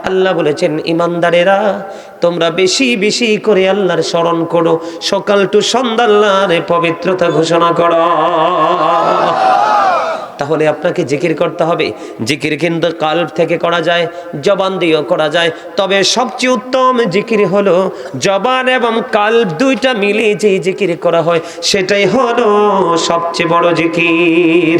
আল্লাহ বলেছেন, ইমানদারেরা তোমরা বেশি বেশি করে আল্লাহর স্মরণ করো, সকাল টু সন্ধ্যা আল্লাহর পবিত্রতা ঘোষণা করো। তাহলে আপনাকে জিকির করতে হবে। জিকির কিন্তু কাল্ব থেকে করা যায়, জবান দিয়েও করা যায়, তবে সবচেয়ে উত্তম জিকির হলো জবান এবং কাল্ব দুইটা মিলে যে জিকির করা হয় সেটাই হলো সবচেয়ে বড় জিকির।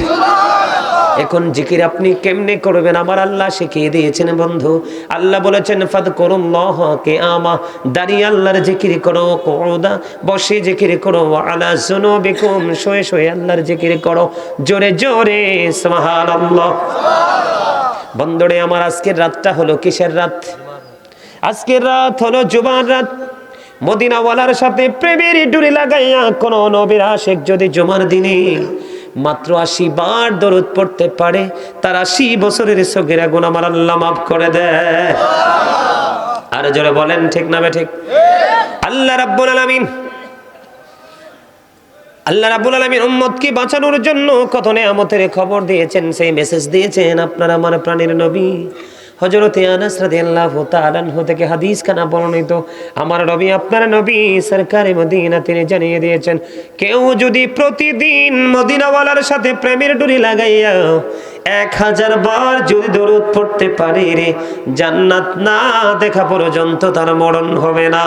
এখন জিকির আপনি কেমনে করবেন আমার আল্লাহ শিখিয়ে দিয়েছেন বন্ধু। আল্লাহ বলেছেন ফাযকুরুল্লাহ কিয়ামা, দাঁড়িয়ে আল্লাহর জিকির করো, কুউদা বসে জিকির করো, আলা যুনুবিকুম শুয়ে শুয়ে আল্লাহর জিকির করো, জোরে জোরে সুবহানাল্লাহ। বন্ধুরে আমার, আজকের রাতটা হলো কিসের রাত? আজকের রাত হলো জুমার রাত। মদিনাওয়ালার সাথে প্রেমের ডুরি লাগাইয়া কোন নবীর আশিক যদি জুমার দিনে মাত্র 80 বার দরুদ পড়তে পারে, তার 80 বছরের সগীরা গুনাহ আমার আল্লাহ মাফ করে দেয়। আর জোরে বলেন ঠিক না বে ঠিক? আল্লাহ রাব্বুল আলামিন উম্মতকে বাঁচানোর জন্য কত নেয়ামতের খবর দিয়েছেন, সেই মেসেজ দিয়েছেন আপনার আমার প্রাণের নবী হযরত আনাস রাদিয়াল্লাহু তাআলা আনহু থেকে হাদিস খানা বর্ণিত। আমার নবী আপনার নবী সরকারে মদিনা তিনি জানিয়ে দিয়েছেন, কেউ যদি প্রতিদিন মদিনাওয়ালার সাথে প্রেমের ডুরি লাগাইয়া 1000 বার যদি দরুদ পড়তে পারে রে, জান্নাত না দেখা পর্যন্ত তার মরণ হবে না।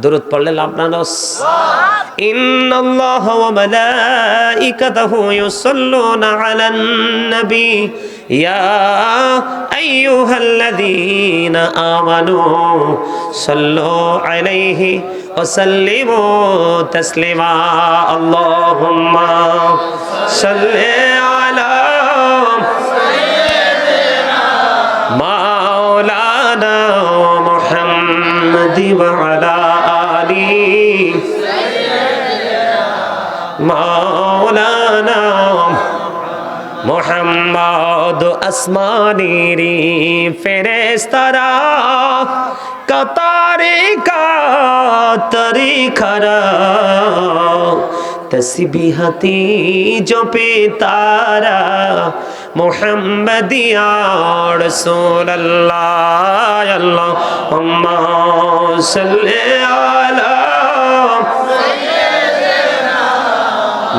দরুদ পড়লে লাভ না লস? ইন্নাল্লাহা ওয়া মালাইকাতাহু ইউসাল্লুনা আলান নবী ইয়া আইয়ুহাল্লাযীনা আমানু সাল্লু আলাইহি ওয়া সাল্লিমু তাসলিমা। আল্লাহুম্মা সাল্লি আলা মাওলানা মুহাম্মাদি ওয়া আলা আলি মাওলানা মুহাম্মদ। আসমানেরি ফেরেশতারা কাতারে কাতারে খারা, তসবিহাতি জপে তারা মুহাম্মাদিয়া রাসূলুল্লাহ। আল্লাহুম্মা সাল্লি আলা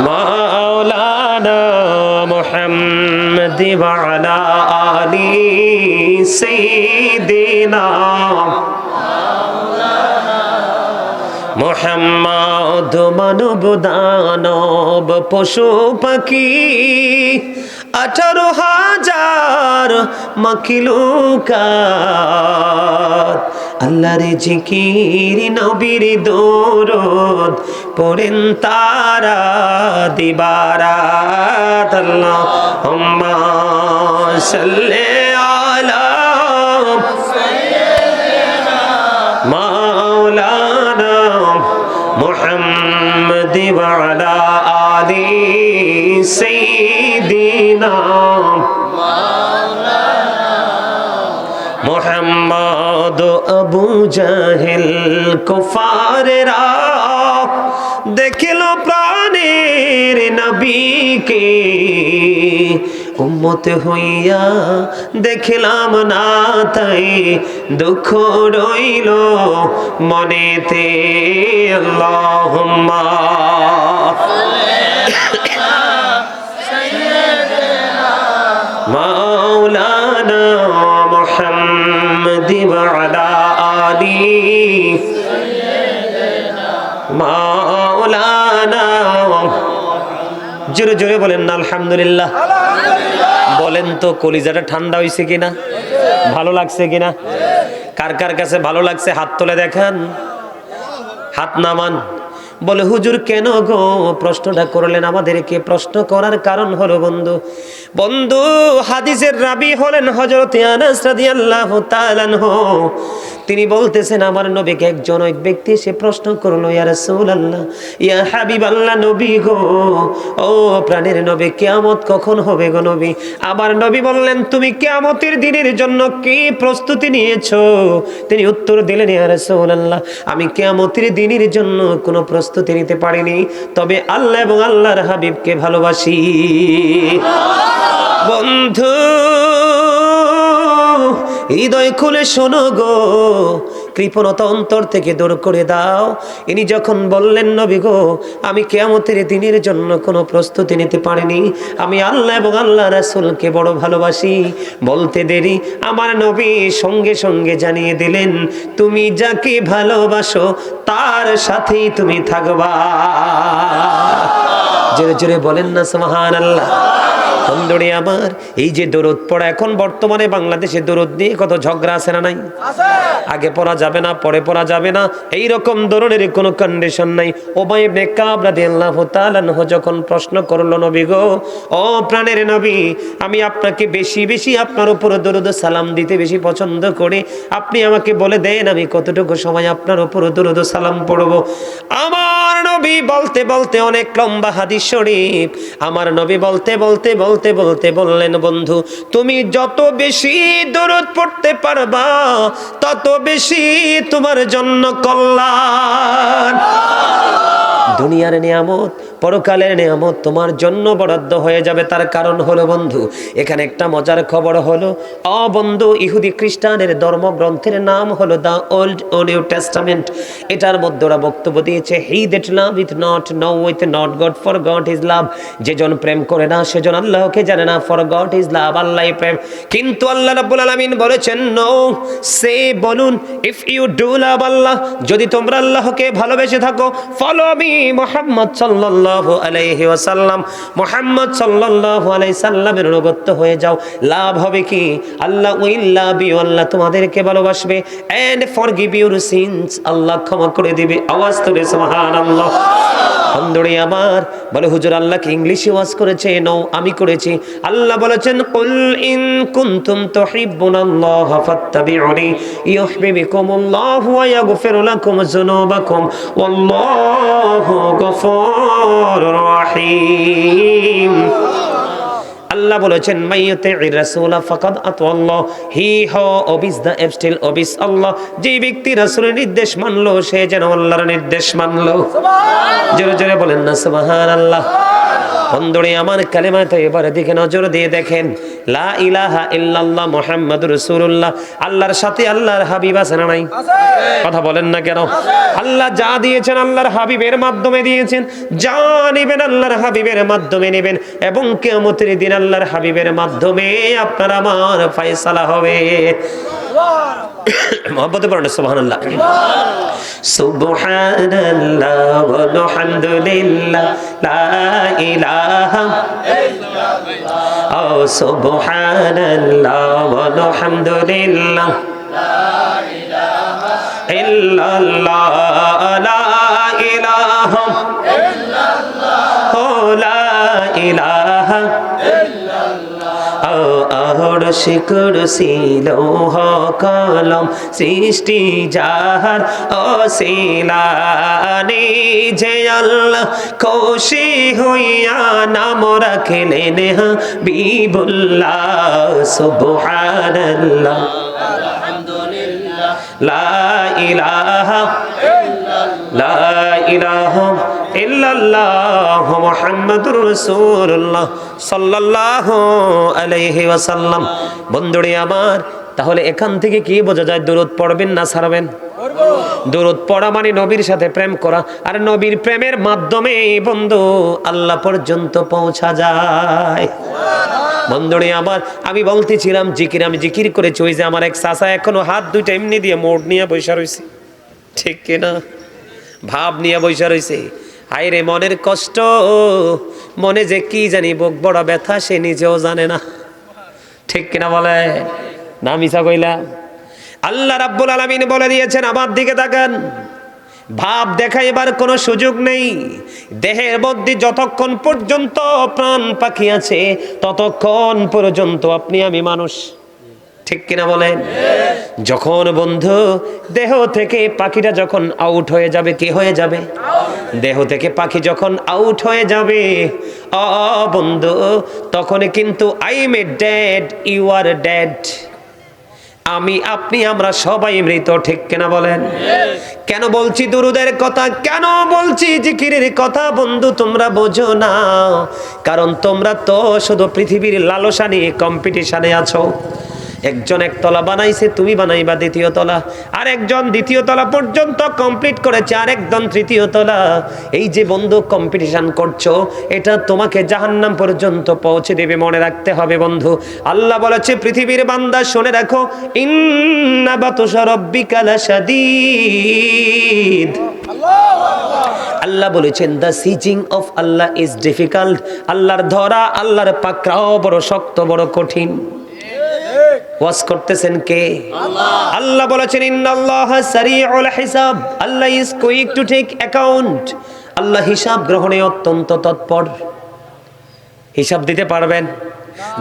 মাওলানা মুহাম্মাদি ওয়া আলা আলি সাইয়্যিদিনা মুহাম্মদ। মানব দানব পশু পাখি 18,000 মাখলুকাত আল্লাহর জিকির নবীর দরুদ পড়েন তারা দিবারাত। আল্লাহুম্মা সাল্লি আলা মাওলানা মুহাম্মাদি ওয়া আলা আলি সাইয়্যিদিনা মুহাম্মদ। আবু জাহেল কুফারেরা দেখিল প্রাণের নবীকে, উম্মত হইয়া দেখিলাম না তাই দুঃখ রইল মনেতে। আল্লাহুম্মা মাওলানা মুহাম্মাদি ওয়া আলা আলি মাওলানা। জোরে জোরে বলেন না আলহামদুলিল্লাহ। বলেন তো কলিজাটা ঠান্ডা হইছে কিনা, ভালো লাগছে কিনা? কার কার কাছে ভালো লাগছে হাত তুলে দেখান, হাত নামান। বলে হুজুর কেন গো প্রশ্নটা করলেন আমাদেরকে? প্রশ্ন করার কারণ হলো বন্ধু হাদিসের রাবি হলেন হযরত আনাস রাদিয়াল্লাহু তাআলা আনহু। তিনি বলতেছেন আমার নবীকে একজন এক ব্যক্তি এসে প্রশ্ন করলো, ইয়া রাসূলুল্লাহ, ইয়া হাবিবাল্লাহ, নবী গো, ও প্রাণের নবী, কিয়ামত কখন হবে গো নবী? আমার নবী বললেন, তুমি কিয়ামতের দিনের জন্য কি প্রস্তুতি নিয়েছো? তিনি উত্তর দিলেন, ইয়া রাসূলুল্লাহ, আমি কিয়ামতের দিনের জন্য কোনো প্রস্তুতি নিতে পারিনি, তবে আল্লাহ এবং আল্লাহর হাবিবকে ভালোবাসি। বন্ধু হৃদয় খুলে শোনো গো, কৃপণতা অন্তর থেকে দূর করে দাও। ইনি যখন বললেন নবী গো আমি কিয়ামতের দিনের জন্য কোনো প্রস্তুতি নিতে পারিনি, আমি আল্লাহ এবং আল্লাহ রাসূলকে বড় ভালোবাসি, বলতে দেরি আমার নবী সঙ্গে সঙ্গে জানিয়ে দিলেন তুমি যাকে ভালোবাসো তার সাথেই তুমি থাকবা। জোরে জোরে বলেন না সুবহানাল্লাহ। বন্ধুরে আমার, এই যে দরুদ পড়া, এখন বর্তমানে বাংলাদেশে দরুদ নিয়ে কত ঝগড়া আছে না নাই? আগে পড়া যাবে না, পরে পড়া যাবে না, এই রকম ধরনের কোনো কন্ডিশন নাই। উবাই ইবনে কাব রাদিয়াল্লাহু তাআলা যখন প্রশ্ন করলো নবী গো, ও প্রাণের নবী, আমি আপনাকে বেশি বেশি আপনার উপর দরুদ সালাম দিতে বেশি পছন্দ করি, আপনি আমাকে বলে দেন আমি কতটুকু সময় আপনার উপর দরুদ সালাম পড়ব। আমার নবী বলতে বলতে অনেক লম্বা হাদিস শরীফ, আমার নবী বলতে বলতে বলতে বলতে বললেন বন্ধু তুমি যত বেশি দরুদ পড়তে পারবা তত বেশি তোমার জন্য কল্যাণ। দুনিয়ার নিয়ামত পরকালের নিয়ামত তোমার জন্য বরাদ্দ হয়ে যাবে। তার কারণ হলো বন্ধু, এখানে একটা মজার খবর হলো, বন্ধু ইহুদি খ্রিস্টানের ধর্মগ্রন্থের নাম হলো দ্য ওল্ড ও নিউ টেস্টামেন্ট। এটার মধ্যে ওরা বক্তব্য দিয়েছে he that loveth not knoweth not God for God is love, যেজন প্রেম করে না সেজন আল্লাহকে জানে না, ফর গড ইজ লাভ, আল্লাহই প্রেম। কিন্তু আল্লাহ রাব্বুল আলামিন বলেছেন নো, সে বলুন ইফ ইউ ডু লাভ আল্লাহ, যদি তোমরা আল্লাহকে ভালোবেসে থাকো, ফলো মি মুহাম্মদ সাল্লাল্লাহু আলাইহি ওয়াসাল্লাম, মুহাম্মদ সাল্লাল্লাহু আলাইহি সাল্লামের অনুগত হয়ে যাও। লাভ হবে কি? আল্লাহ উইল লাভ ইউ, আল্লাহ তোমাদেরকে ভালোবাসবে, এন্ড ফরগিভ ইউর সিনস, আল্লাহ ক্ষমা করে দিবে। আওয়াজ তুলে সুবহানাল্লাহ। বন্ধুরে আমার, বলে হুজুর আল্লাহ কি ইংলিশে ওয়াজ করেছে? নো, আমি করেছি। আল্লাহ বলেছেন কুল ইন কুনতুম তুহিব্বুনাল্লাহ ফাত্তাবিউনি ইউহিব্বুকুমুল্লাহু ওয়া ইয়াগফির লাকুম যুনুবাকুম ওয়াল্লাহু গফুরুর রহিম। আল্লাহ বলেছেন মাইয়ুতির রাসূলা ফাকাদ আতাল্লাহ, হি হো ওবিস দা এবস্টিল ওবিস আল্লাহ, যে ব্যক্তি রাসূলের নির্দেশ মানলো সে যেন আল্লাহর নির্দেশ মানলো। জোরে জোরে বলেন না সুবহানাল্লাহ। বন্ধুরে আমার, কালেমা তয়্যিবার দিকে নজর দিয়ে দেখেন, লা ইলাহা ইল্লাল্লাহ মুহাম্মাদুর রাসূলুল্লাহ, আল্লাহর সাথে আল্লাহর হাবিব আছে না নাই? কথা বলেন না কেন? আল্লাহ যা দিয়েছেন আল্লাহর হাবিবের মাধ্যমে দিয়েছেন, যা নেবেন আল্লাহর হাবিবের মাধ্যমে নেবেন, এবং কিয়ামতের দিন আল্লাহর হাবিবের মাধ্যমে আপনার আমার ফয়সালা হবে। মহব্বতে পড়েন সুবহানাল্লাহ। সুবহানাল্লাহ ওয়া আলহামদুলিল্লাহ লা ইলাহা ইল্লাল্লাহ, ও সুবহানাল্লাহ ওয়া আলহামদুলিল্লাহ লা ইলাহা ইল্লাল্লাহ, লা ইলাহা ইল্লাল্লাহ, ও লা ইলাহা আরশ কুরসি লৌহ কলম সৃষ্টি যাহার অসিলানি, যে আল্লাহ খুশি হইয়া নাম রাখলেন হাবিবুল্লাহ। সুবহানাল্লাহ আলহামদুলিল্লাহ লা ইলাহা ইল্লাল্লাহ, লা ইলাহা ইল্লাল্লাহ মুহাম্মাদুর রাসূলুল্লাহ সাল্লাল্লাহু আলাইহি ওয়াসাল্লাম। বন্ধুরে আমার, তাহলে এখান থেকে কি বোঝা যায়? দরুদ পড়বেন না ছাড়বেন? দরুদ পড়া মানে নবীর সাথে প্রেম করা, আর নবীর প্রেমের মাধ্যমে বন্ধু আল্লাহ পর্যন্ত পৌঁছা যায়। বন্ধুরে আমার, আমি বলতেছিলাম জিকির, আমি জিকির করেছি, ওই যে আমার এক চাচা এখনো হাত দুইটা এমনি দিয়ে মোড় নিয়ে বসে রয়েছে, ঠিক কিনা? ভাব নিয়ে বসে রয়েছে। হায় রে মনের কষ্ট, মনে যে কি জানি বুক বড় ব্যথা সে নিজেও জানে না, ঠিক কিনা বলে না? মিছা কইলা? আল্লাহ রাব্বুল আলামিন বলে দিয়েছেন আমার দিকে তাকান, ভাব দেখাইবার কোনো সুযোগ নেই। দেহের মধ্যে যতক্ষণ পর্যন্ত প্রাণ পাখি আছে ততক্ষণ পর্যন্ত আপনি আমি মানুষ, ঠিক কিনা বলেন? যখন বন্ধু দেহ থেকে পাখিটা যখন আউট হয়ে যাবে, কি হয়ে যাবে? দেহ থেকে পাখি যখন আউট হয়ে যাবে বন্ধু, তখন কিন্তু I am a dead, you are dead, আমি আপনি আমরা সবাই মৃত, ঠিক কিনা বলেন? কেন বলছি দুরুদের কথা, কেন বলছি জিকিরের কথা বন্ধু তোমরা বোঝো না? কারণ তোমরা তো শুধু পৃথিবীর লালসা নিয়ে কম্পিটিশনে আছো। একজন একতলা বানাইছে, তুমি বানাইবা দ্বিতীয় তলা, আর একজন দ্বিতীয় তলা পর্যন্ত কমপ্লিট করেছে, আর একজন তৃতীয় তলা। এই যে বন্ধু কম্পিটিশন করছো, এটা তোমাকে জাহান্নাম পর্যন্ত পৌঁছে দেবে, মনে রাখতে হবে বন্ধু। আল্লাহ বলেছে পৃথিবীর বান্দা শুনে রাখো, ইন্না বাতুশা রাব্বিকা লাশাদীদ। আল্লাহ বলেছেন the seizing of Allah is difficult. আল্লাহর ধরা, আল্লাহর পাকড়াও বড় শক্ত, বড় কঠিন। ওয়াজ করতেছেন কে? আল্লাহ বলেছেন ইন্নাল্লাহা সারিউল হিসাব, Allah is quick to take account. Allah হিসাব গ্রহণে অত্যন্ত তৎপর। হিসাব দিতে পারবেন?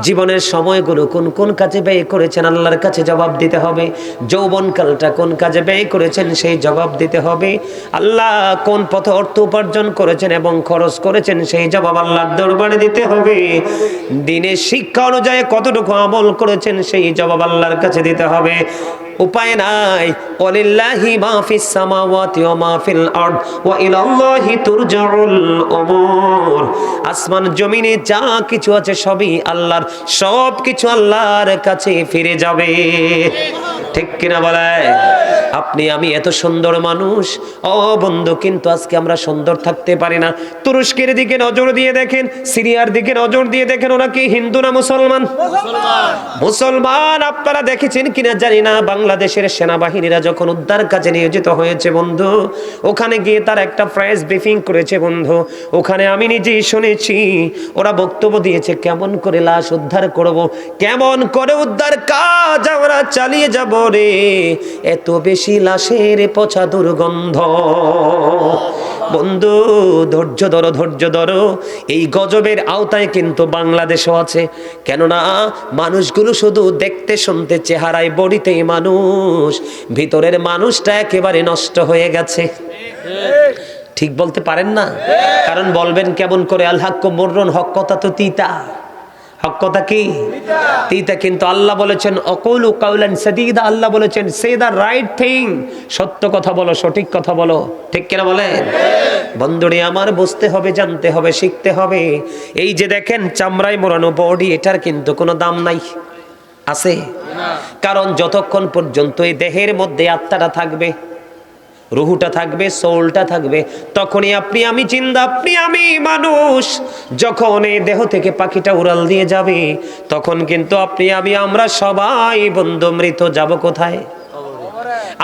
জীবনের সময়গুলো কোন কোন কাজে ব্যয় করেছেন, আল্লাহর কাছে জবাব দিতে হবে। যৌবনকালটা কোন কাজে ব্যয় করেছেন, সেই জবাব দিতে হবে। আল্লাহ কোন পথে অর্থ উপার্জন করেছেন এবং খরচ করেছেন, সেই জবাব আল্লাহর দরবারে দিতে হবে। দিনের শিক্ষা অনুযায়ী কতটুকু আমল করেছেন, সেই জবাব আল্লাহর কাছে দিতে হবে। উপায় নাই। ওয়ালিল্লাহি মা ফিস সামাওয়াতি ওয়া মা ফিল আরদ ওয়া ইলাল্লাহি তুরজাউল উমুর। আসমান জমিনে যা কিছু আছে সবই আল্লাহর, সব কিছু আল্লাহর কাছে ফিরে যাবে। ঠিক কিনা বলে? আপনি আমি এত সুন্দর মানুষ ও বন্ধু, কিন্তু আজকে আমরা সুন্দর থাকতে পারি না। তুরস্কের দিকে নজর দিয়ে দেখেন, সিরিয়ার দিকে নজর দিয়ে দেখেন, ওরা কি হিন্দু না মুসলমান? মুসলমান। আপনারা দেখেছেন কিনা জানি না, বাংলাদেশের সেনাবাহিনীরা যখন উদ্ধার কাজে নিয়োজিত হয়েছে বন্ধু, ওখানে গিয়ে তার একটা প্রেস ব্রিফিং করেছে বন্ধু। ওখানে আমি নিজেই শুনেছি, ওরা বক্তব্য দিয়েছে কেমন করে লাশ উদ্ধার করব, কেমন করে উদ্ধার কাজ আমরা চালিয়ে যাব রে, এত বেশি লাশের পচা দুর্গন্ধ। বন্ধু ধৈর্য ধরো, ধৈর্য ধরো। এই গজবের আওতায় কিন্তু বাংলাদেশও আছে। কেননা মানুষগুলো শুধু দেখতে শুনতে, চেহারায় বডিতেই মানুষ, ভিতরের মানুষটা একেবারে নষ্ট হয়ে গেছে। ঠিক বলতে পারেন না? কারণ বলবেন কেমন করে, আল হাক্কু মুররুন, হক কথা তো তিতা। হক কথা কি? তিতা। কিন্তু আল্লাহ বলেছেন অকুলু কাউলান সাদীদা, আল্লাহ বলেছেন সে দা রাইট থিং, সত্য কথা বলো, সঠিক কথা বলো। ঠিক কিনা বলেন? বন্ধুরে আমার, বুঝতে হবে, জানতে হবে, শিখতে হবে। এই যে দেখেন চামড়ায় মোড়ানো বডি, এটার কিন্তু কোনো দাম নাই, আছে? কারণ যতক্ষণ পর্যন্ত এই দেহের মধ্যে আত্মাটা থাকবে, রুহুটা থাকবে, সোলটা থাকবে, তখনই আপনি আমি জিন্দা, আপনি আমি মানুষ। যখন এই দেহ থেকে পাখিটা উড়াল দিয়ে যাবে, তখন কিন্তু আপনি আমি আমরা সবাই বন্ধু মৃত। যাব কোথায়?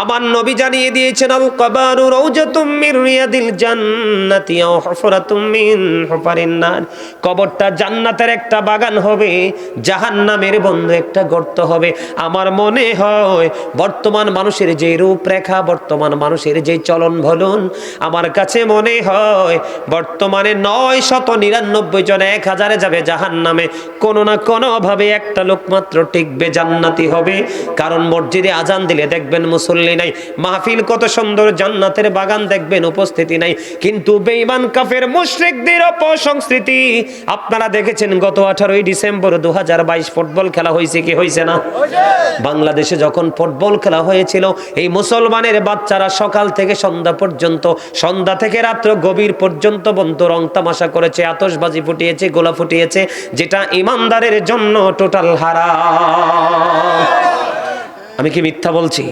আমার নবী জানিয়ে দিয়েছেন, আল কবরু রাউজাতুম মির রিয়াদিল জান্নাতি আও হুফরাতুম মিন হুফারিন নার। কবরটা জান্নাতের একটা বাগান হবে, জাহান্নামের বন্ধু একটা গর্ত হবে। আমার মনে হয় বর্তমান মানুষের যে রূপরেখা, বর্তমান মানুষের যে চলন বলন, আমার কাছে মনে হয় বর্তমানে 999 জন 1000-এ যাবে জাহান্নামে, কোনো না কোনো ভাবে একটা লোক মাত্র টিকবে, জান্নাতি হবে। কারণ মসজিদে আজান দিলে দেখবেন মুসল্লি নাই, মাহফিল কত সুন্দর, জান্নাতের বাগান দেখবেন উপস্থিতি নাই। কিন্তু বেঈমান কাফের মুশরিকদের অপসংস্কৃতি আপনারা দেখেছেন। গত 18ই ডিসেম্বর 2022 ফুটবল খেলা হয়েছে কি হয়েছে না? বাংলাদেশে যখন ফুটবল খেলা হয়েছিল, এই মুসলমানের বাচ্চারা সকাল থেকে সন্ধ্যা পর্যন্ত, সন্ধ্যা থেকে রাত্র গভীর পর্যন্ত বন্ধু রং তামাশা করেছে, আতশবাজি ফুটিয়েছে, গোলা ফুটিয়েছে, যেটা ইমানদারের জন্য টোটাল হারাম। আমি কি মিথ্যা বলছি?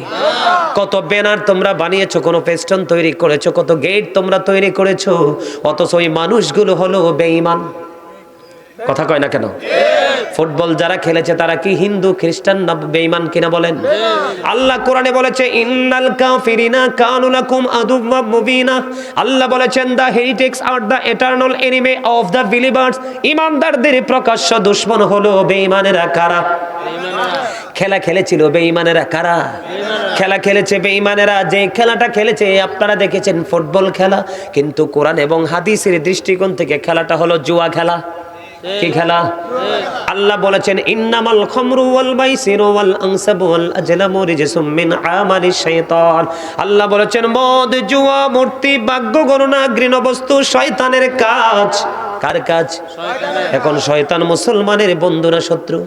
কত ব্যানার তোমরা বানিয়েছো, কোন ফেস্টন তৈরি করেছো, কত গেট তোমরা তৈরি করেছো, অথচ ওই মানুষগুলো হলো বেঈমান। কথা কয় না কেন? ফুটবল যারা খেলেছে তারা কি হিন্দু, খ্রিস্টান না বেঈমান কিনা বলেন? আল্লাহ কোরআনে বলেছে ইন্নাল কাফিরিনা কানু লাকুম আদুওয়াম মুবিনা। আল্লাহ বলেছেন the heretics are the eternal enemy of the believers. ঈমানদারদের প্রকাশ্য দুশমন হলো বেঈমানেরা। কারা? খেলা খেলেছিল বেঈমানেরা। কারা খেলা খেলেছে? বেঈমানেরা। যে খেলাটা খেলেছে আপনারা দেখেছেন ফুটবল খেলা, কিন্তু কোরআন এবং হাদিসের দৃষ্টিকোণ থেকে খেলাটা হলো জুয়া খেলা। কি খেলা? আল্লাহ বলেছেন ইন্নামাল খামরু ওয়াল মাইসিরু ওয়াল আনসাবু ওয়াল আজলামু রিজসুম মিন আমালিশ শাইতান। আল্লাহ বলেছেন মদ, জুয়া, মূর্তি, ভাগ্য গণনা, ঘৃণ্য বস্তু শয়তানের কাজ। কার কাজ? এখন শয়তান মুসলমানের বন্ধু না শত্রু?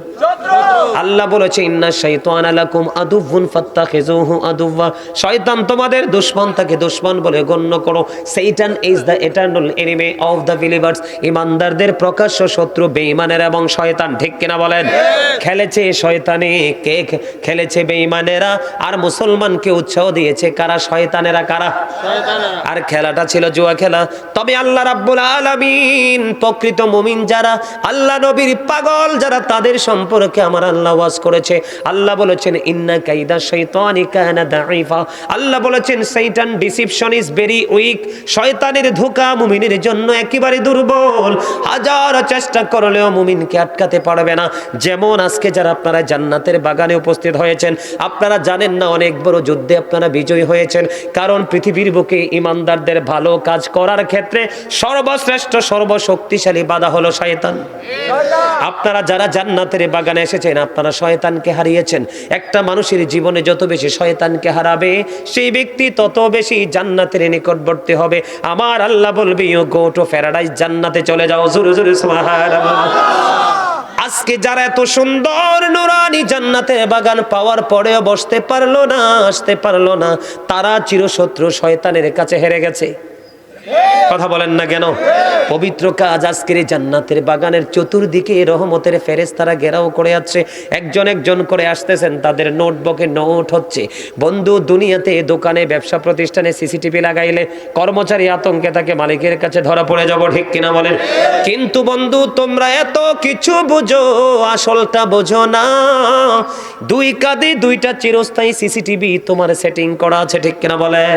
আল্লাহ বলেছে ইন্না শাইতানা লাকুম আদুউন ফাত্তাখিযুহু আদুওয়া, শয়তান তোমাদের দুশমন, তাকে দুশমন বলে গণ্য করো। Satan is the eternal enemy of the believers, ইমানদারদের প্রকাশ্য শত্রু বেঈমানেরা এবং শয়তান। ঠিক কিনা বলেন? খেলেছে শয়তানে, কে খেলেছে? বেঈমানেরা। আর মুসলমানকে উৎসাহ দিয়েছে কারা? শয়তানেরা। কারা? আর খেলাটা ছিল জুয়া খেলা। তবে আল্লাহ রাব্বুল আলামিন প্রকৃত মুমিন যারা, আল্লাহ নবীর পাগল যারা, তাদের সম্পর্কে আমার আল্লাহ ওয়াজ করেছে। আল্লাহ বলেছেন ইন্না কাইদা শাইতানি কানা দাঈফা, আল্লাহ বলেছেন শয়তান ডিসিপশন ইজ ভেরি উইক, শয়তানের ধোঁকা মুমিনের জন্য একেবারে দুর্বল। হাজার চেষ্টা করলেও মুমিনকে আটকাতে পারবে না। যেমন আজকে যারা আপনারা জান্নাতের বাগানে উপস্থিত হয়েছেন, আপনারা জানেন না অনেক বড় যুদ্ধে আপনারা বিজয়ী হয়েছেন, কারণ পৃথিবীর বুকে ইমানদারদের ভালো কাজ করার ক্ষেত্রে সর্বশ্রেষ্ঠ সর্বশক্তিশালী বাধা হলো শয়তান। আপনারা যারা জান্নাতের বাগানে এসেছেন, আপনারা শয়তানকে হারিয়েছেন। একটা মানুষের জীবনে যত বেশি শয়তানকে হারাবে, সেই ব্যক্তি তত বেশি জান্নাতের নিকটবর্তী হবে। আমার আল্লাহ বলবে ইউ গো টু প্যারাডাইস, জান্নাতে চলে যাও। জোরে জোরে সুবহানাল্লাহ। আজকে যারা এত সুন্দর নুরানি জান্নাতের বাগান পাওয়ার পরেও বসতে পারলো না, আসতে পারলো না, তারা চিরশত্রু শয়তানের কাছে হেরে গেছে। কথা বলেন না কেন? পবিত্র কাজ আজকের এই জান্নাতের বাগানের চতুর্দিকে রহমতের ফেরেশতারা ঘেরাও করে আছে, একজন একজন করে আসতেছেন, তাদের নোটবুকে নোট হচ্ছে। বন্ধু, দুনিয়াতে দোকানে ব্যবসা প্রতিষ্ঠানে সিসিটিভি লাগাইলে কর্মচারী আতঙ্কে থাকে মালিকের কাছে ধরা পড়ে যাব। ঠিক কিনা বলেন? কিন্তু বন্ধু, তোমরা এত কিছু বুঝো, আসলটা বোঝো না। দুই কাঁধে দুইটা চিরস্থায়ী সিসিটিভি তোমার সেটিং করা আছে। ঠিক কিনা বলেন?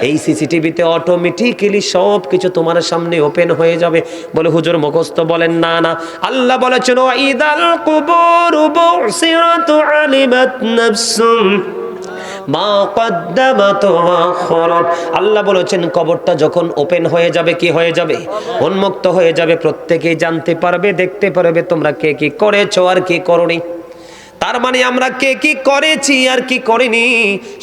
এই সিসিটিভিতে অটোমেটিক্যালি সব কিছু তোমার সামনে ওপেন হয়ে যাবে। বলে হুজুর মুখস্থ? বলেন না না, আল্লাহ বলেছেন ওয়াইদাল কুবুরু বুসিরাতু আলিমাত নাফসুম মা কদ্দামাত ওয়া আখরাত। আল্লাহ বলেছেন কবরটা যখন ওপেন হয়ে যাবে, কি হয়ে যাবে? উন্মুক্ত হয়ে যাবে। প্রত্যেকেই জানতে পারবে, দেখতে পারবে তোমরা কে কি করেছো আর কি করনি। তার মানে আমরা কে কি করেছি আর কি করিনি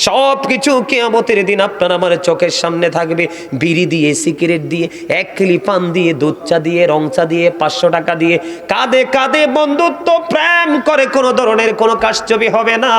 সব কিছু কিয়ামতের দিন আপনার আমার চোখের সামনে থাকবে। বিড়ি দিয়ে, সিগারেট দিয়ে, এক কিলি পান দিয়ে, দুধ চা দিয়ে, রং চা দিয়ে, 500 টাকা দিয়ে কাঁধে কাঁধে বন্ধুত্ব প্রেম করে কোনো ধরনের কোনো কারচুপি হবে না।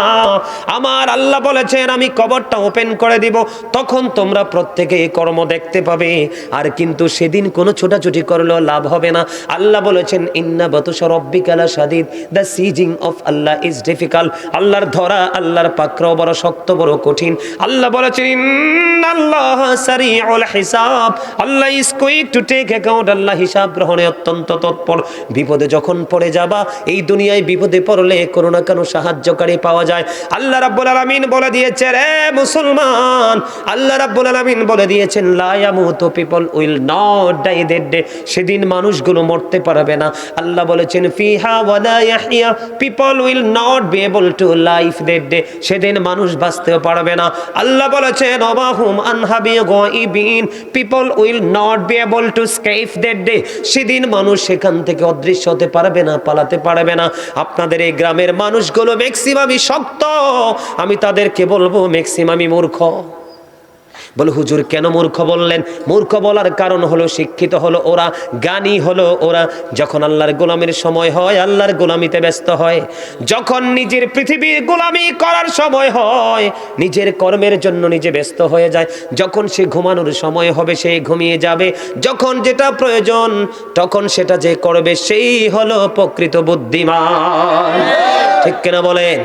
আমার আল্লাহ বলেছেন আমি কবরটা ওপেন করে দিব, তখন তোমরা প্রত্যেকে এই কর্ম দেখতে পাবে। আর কিন্তু সেদিন কোনো ছোটাছুটি করলেও লাভ হবে না। আল্লাহ বলেছেন ইন্না বাতুশা রাব্বিকা লাশাদীদ, the seizing of Allah is difficult, আল্লাহর ধরা, আল্লাহর পাকড়াও বড় শক্ত, বড় কঠিন। আল্লাহ বলেছেন ইন্নাল্লাহ সারিউল হিসাব, আল্লাহ is quick to take account, আল্লাহ হিসাব গ্রহণে অত্যন্ত তৎপর। বিপদে যখন পড়ে যাবা, এই দুনিয়ায় বিপদে পড়লে কোনো না কোনো সাহায্যকারী পাওয়া যায়। আল্লাহ রাব্বুল আলামিন বলে দিয়েছে রে মুসলমান, আল্লাহ রাব্বুল আলামিন বলে দিয়েছেন লা ইয়ামুতু, people will not die that day, সেদিন মানুষগুলো মরতে পারবে না। আল্লাহ বলেছেন ফিহা ওয়ালা ইয়াহইয়া, people will not be able to live that day, সেদিন মানুষ বাঁচতেও পারবে না। আল্লাহ বলেছেন ওয়াহুম আনহাবি গায়বিন, people will not be able to escape that day, সেদিন মানুষ সেখান থেকে অদৃশ্য হতে পারবে না, পালাতে পারবে না। আপনাদের এই গ্রামের মানুষগুলো ম্যাক্সিমামই শক্ত, আমি তাদেরকে বলবো ম্যাক্সিমামই মূর্খ। বলে হুজুর কেন মূর্খ বললেন? মূর্খ বলার কারণ হলো শিক্ষিত হলো ওরা, জ্ঞানী হলো ওরা। যখন আল্লাহর গোলামির সময় হয় আল্লাহর গোলামিতে ব্যস্ত হয়, যখন নিজের পৃথিবীর গোলামি করার সময় হয় নিজের কর্মের জন্য নিজে ব্যস্ত হয়ে যায়, যখন সে ঘুমানোর সময় হবে সে ঘুমিয়ে যাবে, যখন যেটা প্রয়োজন তখন সেটা যে করবে সেই হলো প্রকৃত বুদ্ধিমান। ঠিক কিনা বলেন?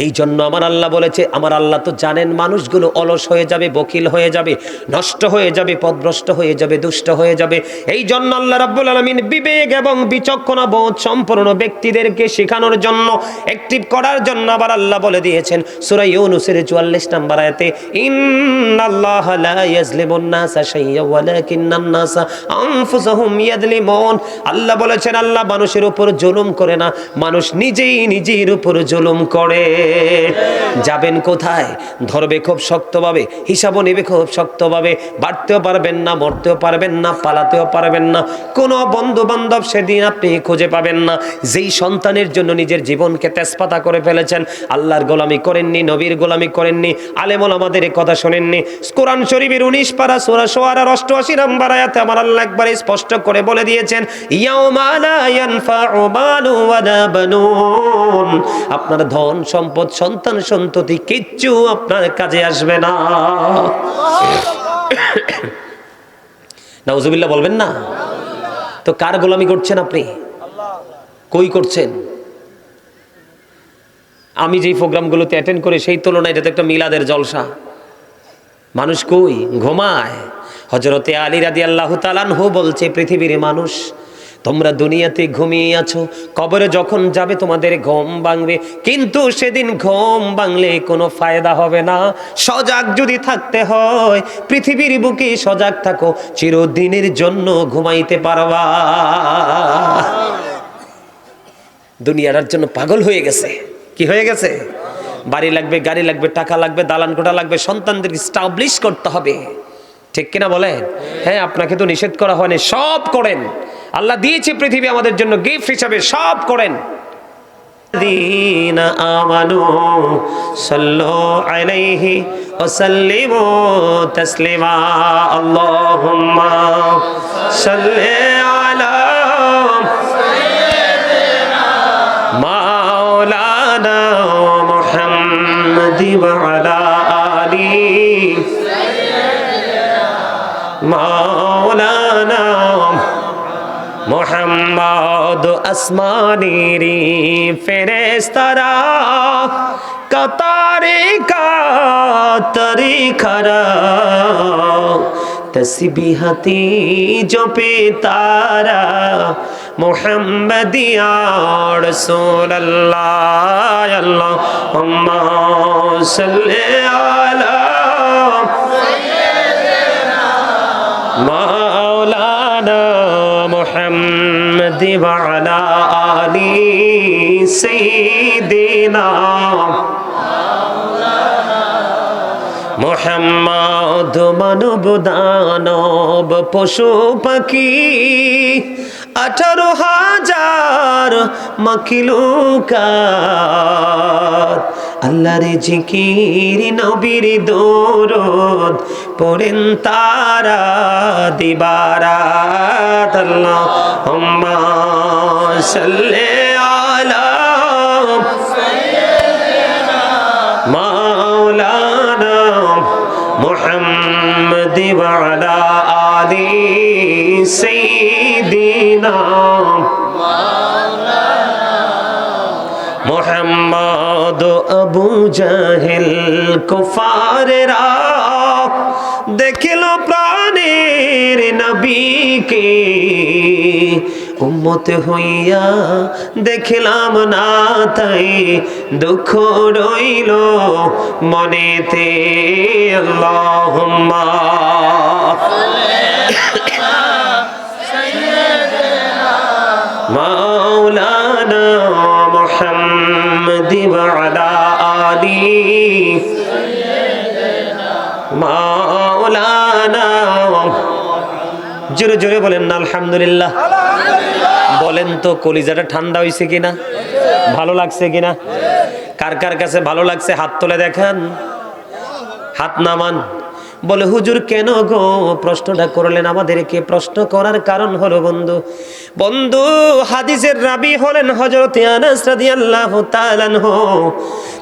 এই জন্য আমার আল্লাহ বলেছে, আমার আল্লাহ তো জানেন মানুষগুলো অলস হয়ে যাবে, বকিল হয়ে যাবে, নষ্ট হয়ে যাবে, পথভ্রষ্ট হয়ে যাবে, দুষ্ট হয়ে যাবে। এই জন্য আল্লাহ রাব্বুল আলামিন বিবেক এবং বিচক্ষণা বোধ সম্পন্ন ব্যক্তিদেরকে শেখানোর জন্য, অ্যাক্টিভ করার জন্য আবার আল্লাহ বলে দিয়েছেন সূরা ইউনূসের 44 নম্বর আয়াতে ইন্নাল্লাহা লা ইয়াজলিমুন নাসা শাইয়্যা ওয়ালাকিন্নান নাসা আনফুসাহুম ইয়াজলিমুন। আল্লাহ বলেছেন আল্লাহ মানুষের উপর জুলুম করে না, মানুষ নিজেই নিজের উপর জুলুম করে। যাবেন কোথায়? ধরবে খুব শক্তভাবে, হিসাবও নেবে খুব শক্তভাবে। বাড়তেও পারবেন না, মরতেও পারবেন না, পালাতেও পারবেন না। কোনো বন্ধু বান্ধব সেদিন আপনি খুঁজে পাবেন না। যেই সন্তানের জন্য নিজের জীবনকে তেজপাতা করে ফেলেছেন, আল্লাহর গোলামি করেননি, নবীর গোলামি করেননি, আলেম ওলামাদের কথা শোনেননি। কোরআন শরীফের 19 পারা সূরা শুআরার 88 নম্বর আয়াতে আমার আল্লাহ একবার স্পষ্ট করে বলে দিয়েছেন, ইয়াউমা লা ইয়ানফাউ মালু ওয়ালা বানুন। আপনার ধন সম্পদ, সন্তান সন্ততি কিচ্ছু আপনার কাজে আসবে না। নাউজুবিল্লাহ বলবেন না? তো কার গোলামি করছেন আপনি? কই করছেন? আমি যেই প্রোগ্রামগুলোতে অ্যাটেন্ড করি সেই তুলনায় এটা তো একটা মিলাদের জলসা। মানুষ কই ঘুমায়। হযরতে আলী রাদিয়াল্লাহু তাআলা আনহু বলছে, পৃথিবীর মানুষ তোমরা দুনিয়াতে ঘুমিয়ে আছো, কবরে যখন যাবে তোমাদের ঘুম ভাঙবে, কিন্তু সেদিন ঘুম ভাঙলে কোনো ফায়দা হবে না। সজাগ যদি থাকতে হয় পৃথিবীর বুকে সজাগ থাকো, চিরদিনের জন্য ঘুমাইতে পারবা। দুনিয়ার জন্য পাগল হয়ে গেছে। কি হয়ে গেছে? বাড়ি লাগবে, গাড়ি লাগবে, টাকা লাগবে, দালান কোঠা লাগবে, সন্তানদেরকে স্টাবলিশ করতে হবে। ঠিক কিনা বলেন? হ্যাঁ, আপনাকে তো নিষেধ করা হয়নি, সব করেন। আল্লাহ দিয়েছে পৃথিবী আমাদের জন্য গিফট হিসাবে, সব করেন। الذين آمنوا صلوا عليه وسلموا تسليما اللهم صل على مولانا محمد وعلى آله مولانا মোহাম্মদ আসমানিরি ফেরেশতারা কাতারে কাতারি খারা তসবিহাতি জপে তারা মুহাম্মাদিয়া রাসূলুল্লাহ আল্লাহুম্মা সাল্লি আলা মাওলানা মুহাম্মদ ওয়া আলা আলি সাইয়্যিদিনা মুহাম্মদ। মানব দানব পশু পাখি 18,000 মাখলুকাত আল্লাহর জিকির নবীর দরুদ পড়েন তারা দিবারাত। আল্লাহুম্মা সাল্লি আলা মাওলানা মুহাম্মদ ওয়া আলা আলি সাইয়্যিদিনা মুহাম্মদ। আবু জাহেল কুফারেরা দেখিল প্রাণের নবীকে, উম্মত হইয়া দেখিলাম না তাই দুঃখ রইল মনেতে। আল্লাহুম্মা মাওলানা মুহাম্মদ ওয়া আলা আলি মাওলানা। জোরে জোরে বলেন না আলহামদুলিল্লাহ। বলেন তো কলিজাটা ঠান্ডা হয়েছে কিনা, ভালো লাগছে কিনা? কার কার কাছে ভালো লাগছে হাত তুলে দেখান, হাত নামান। বলে হুজুর কেন গো প্রশ্নটা করলেন আমাদেরকে? প্রশ্ন করার কারণ হলো বন্ধু হাদিসের রাবি হলেন হযরত আনাস রাদিয়াল্লাহু তাআলা আনহু।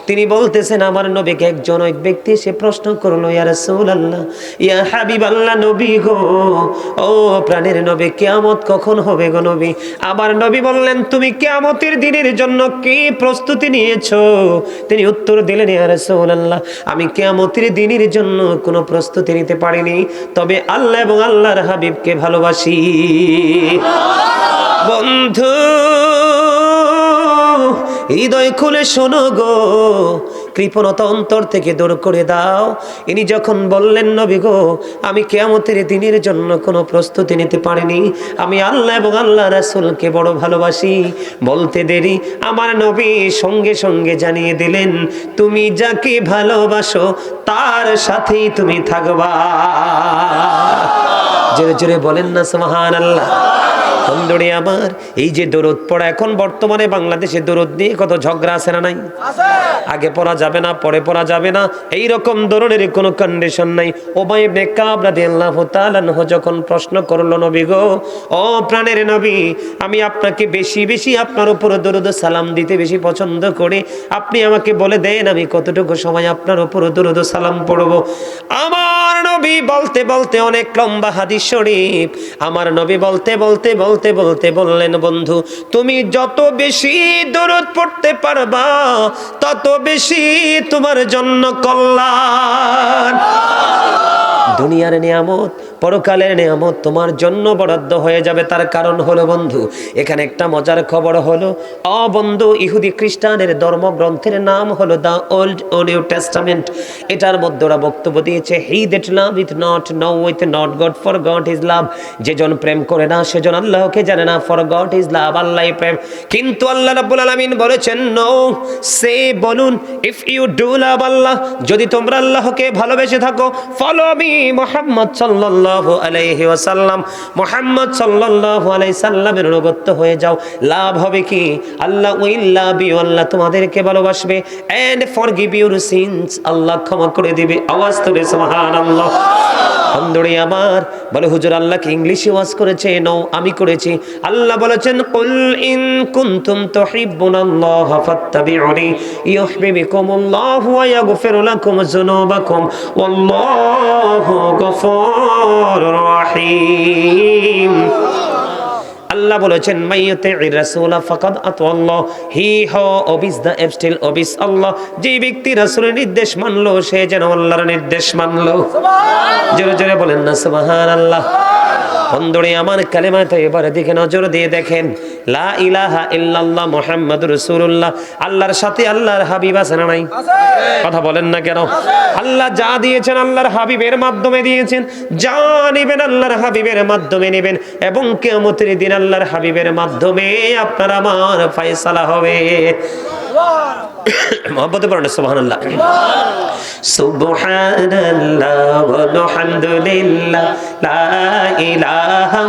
তিনি বলতেছেন আমার নবীকে একজন এক ব্যক্তি এসে প্রশ্ন করলো, ইয়া রাসূলুল্লাহ, ইয়া হাবিবাল্লাহ, নবী গো, ও প্রাণের নবী, কিয়ামত কখন হবে গো নবী? আমার নবী বললেন, তুমি কিয়ামতের দিনের জন্য কি প্রস্তুতি নিয়েছো? তিনি উত্তর দিলেন, ইয়া রাসূলুল্লাহ, আমি কিয়ামতের দিনের জন্য কোনো প্রস্তুতি নিতে পারিনি, তবে আল্লাহ এবং আল্লাহর হাবিবকে ভালোবাসি। বন্ধু হৃদয় খুলে শোনো গো, কৃপণতা অন্তর থেকে দূর করে দাও। ইনি যখন বললেন নবী গো আমি কিয়ামতের দিনের জন্য কোনো প্রস্তুতি নিতে পারিনি, আমি আল্লাহ এবং আল্লাহ রাসূলকে বড় ভালোবাসি, বলতে দেরি আমার নবী সঙ্গে সঙ্গে জানিয়ে দিলেন তুমি যাকে ভালোবাসো তার সাথেই তুমি থাকবা। জোরে জোরে বলেন না সুবহানাল্লাহ। বন্ধুরে আমার, এই যে দরুদ পড়া, এখন বর্তমানে বাংলাদেশে দরুদ নিয়ে কত ঝগড়া আছে না নাই? আগে পড়া যাবে না, পরে পড়া যাবে না, এই রকম ধরনের কোনো কন্ডিশন নাই। উবাই ইবনে কাব রাদিয়াল্লাহু তাআলা যখন প্রশ্ন করলো নবী গো, ও প্রাণের নবী, আমি আপনাকে বেশি বেশি আপনার উপর দরুদ সালাম দিতে বেশি পছন্দ করি, আপনি আমাকে বলে দেন আমি কতটুকু সময় আপনার উপর দরুদ সালাম পড়ব। আমার নবী বলতে বলতে অনেক লম্বা হাদিস শরীফ, আমার নবী বলতে বলতে বলতে বলতে বললেন বন্ধু তুমি যত বেশি দরুদ পড়তে পারবা তত বেশি তোমার জন্য কল্যাণ। দুনিয়ার নিয়ামত পরকালের নিয়ামত তোমার জন্য বরাদ্দ হয়ে যাবে। তার কারণ হলো বন্ধু, এখানে একটা মজার খবর হলো, বন্ধু ইহুদি খ্রিস্টানের ধর্মগ্রন্থের নাম হলো দ্য ওল্ড ও নিউ টেস্টামেন্ট। এটার মধ্যে ওরা বক্তব্য দিয়েছে he that loveth not knoweth not God for God is love, যেজন প্রেম করে না সেজন আল্লাহকে জানে না, ফর গড ইজ লাভ, আল্লাহই প্রেম। কিন্তু আল্লাহ রাব্বুল আলামিন বলেছেন নো, সে বলুন ইফ ইউ ডু লাভ আল্লাহ, যদি তোমরা আল্লাহকে ভালোবেসে থাকো, ফলো মি মুহাম্মদ সাল্লাল্লাহু আলাইহি ওয়াসাল্লাম, মুহাম্মদ সাল্লাল্লাহু আলাইহি সাল্লামের অনুগত হয়ে যাও। লাভ হবে কি? আল্লাহ উইল লাভ ইউ, আল্লাহ তোমাদেরকে ভালোবাসবে, এন্ড ফরগিভ ইউর সিনস, আল্লাহ ক্ষমা করে দিবে। আওয়াজ করে সুবহানাল্লাহ। বন্ধুরে আমার, বলে হুজুর আল্লাহ কি ইংলিশে ওয়াজ করেছে? নো, আমি করেছি। আল্লাহ বলেছেন কুল ইন কুনতুম তুহিব্বুনাল্লাহ ফাত্তাবিউনি ইউহিব্বুকুমুল্লাহু ওয়া ইয়াগফির লাকুম যুনুবাকুম ওয়াল্লাহু গফুরুর রহিম। আল্লাহ বলেছেন মাইয়ুতির রাসূলা ফাকাদ আতাল্লাহ, হি হো ওবিস দা এবস্টিল ওবিস আল্লাহ, যে ব্যক্তি রাসূলের নির্দেশ মানলো সে যেন আল্লাহর নির্দেশ মানলো। সুবহানাল্লাহ, জোরে জোরে বলেন না সুবহানাল্লাহ। বন্ধুরে আমার, কালেমা তয়্যিবার দিকে নজর দিয়ে দেখেন, লা ইলাহা ইল্লাল্লাহ মুহাম্মাদুর রাসূলুল্লাহ, আল্লাহর সাথে আল্লাহর হাবিব আছে না নাই? কথা বলেন না কেন? আল্লাহ যা দিয়েছেন আল্লাহর হাবিবের মাধ্যমে দিয়েছেন, যা নেবেন আল্লাহর হাবিবের মাধ্যমে নেবেন, এবং কিয়ামতের দিন আল্লাহর হাবিবের মাধ্যমে আপনার আমার ফয়সালা হবে। মহব্বতে পড়েন সুবহানাল্লাহ। সুবহানাল্লাহ ওয়া আলহামদুলিল্লাহ লা ইলাহা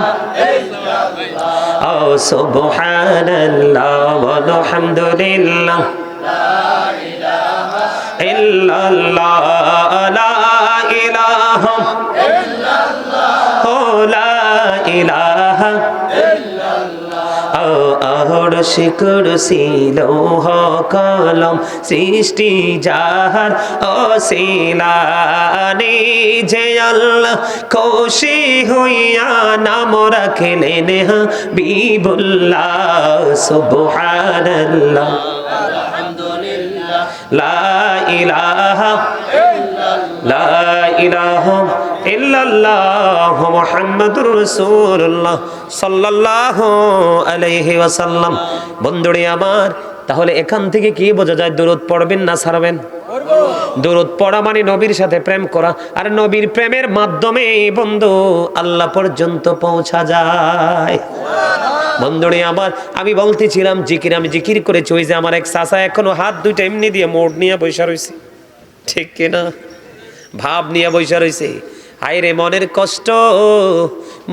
ইল্লাল্লাহ, ও সুবহানাল্লাহ ওয়া আলহামদুলিল্লাহ লা ইলাহা ইল্লাল্লাহ, লা ইলাহা ইল্লাল্লাহ, ও লা ইলাহা আরশ কুরসি লৌহ কলম সৃষ্টি যাহার ওসিলানি, যে আল্লাহ খুশি হইয়া নাম রাখলেন হাবিবুল্লাহ। সুবহানাল্লাহ আলহামদুলিল্লাহ লা ইলাহা ইল্লাল্লাহ, লা ইলাহা ইল্লাল্লাহ মুহাম্মাদুর রাসূলুল্লাহ সাল্লাল্লাহু আলাইহি ওয়াসাল্লাম। বন্ধুরে আমার, তাহলে এখান থেকে কি বোঝা যায়? দরুদ পড়বেন না ছাড়বেন? দরুদ পড়া মানে নবীর সাথে প্রেম করা, আর নবীর প্রেমের মাধ্যমে বন্ধু আল্লাহ পর্যন্ত পৌঁছা যায়। বন্ধুরে আমার, আমি বলতেছিলাম জিকির, আমি জিকির করেছি, ওই যে আমার এক চাচা এখনো হাত দুইটা এমনি দিয়ে মোড় নিয়ে বসে রয়েছে, ঠিক কিনা? ভাব নিয়ে বসে রয়েছে। হায় রে মনের কষ্ট,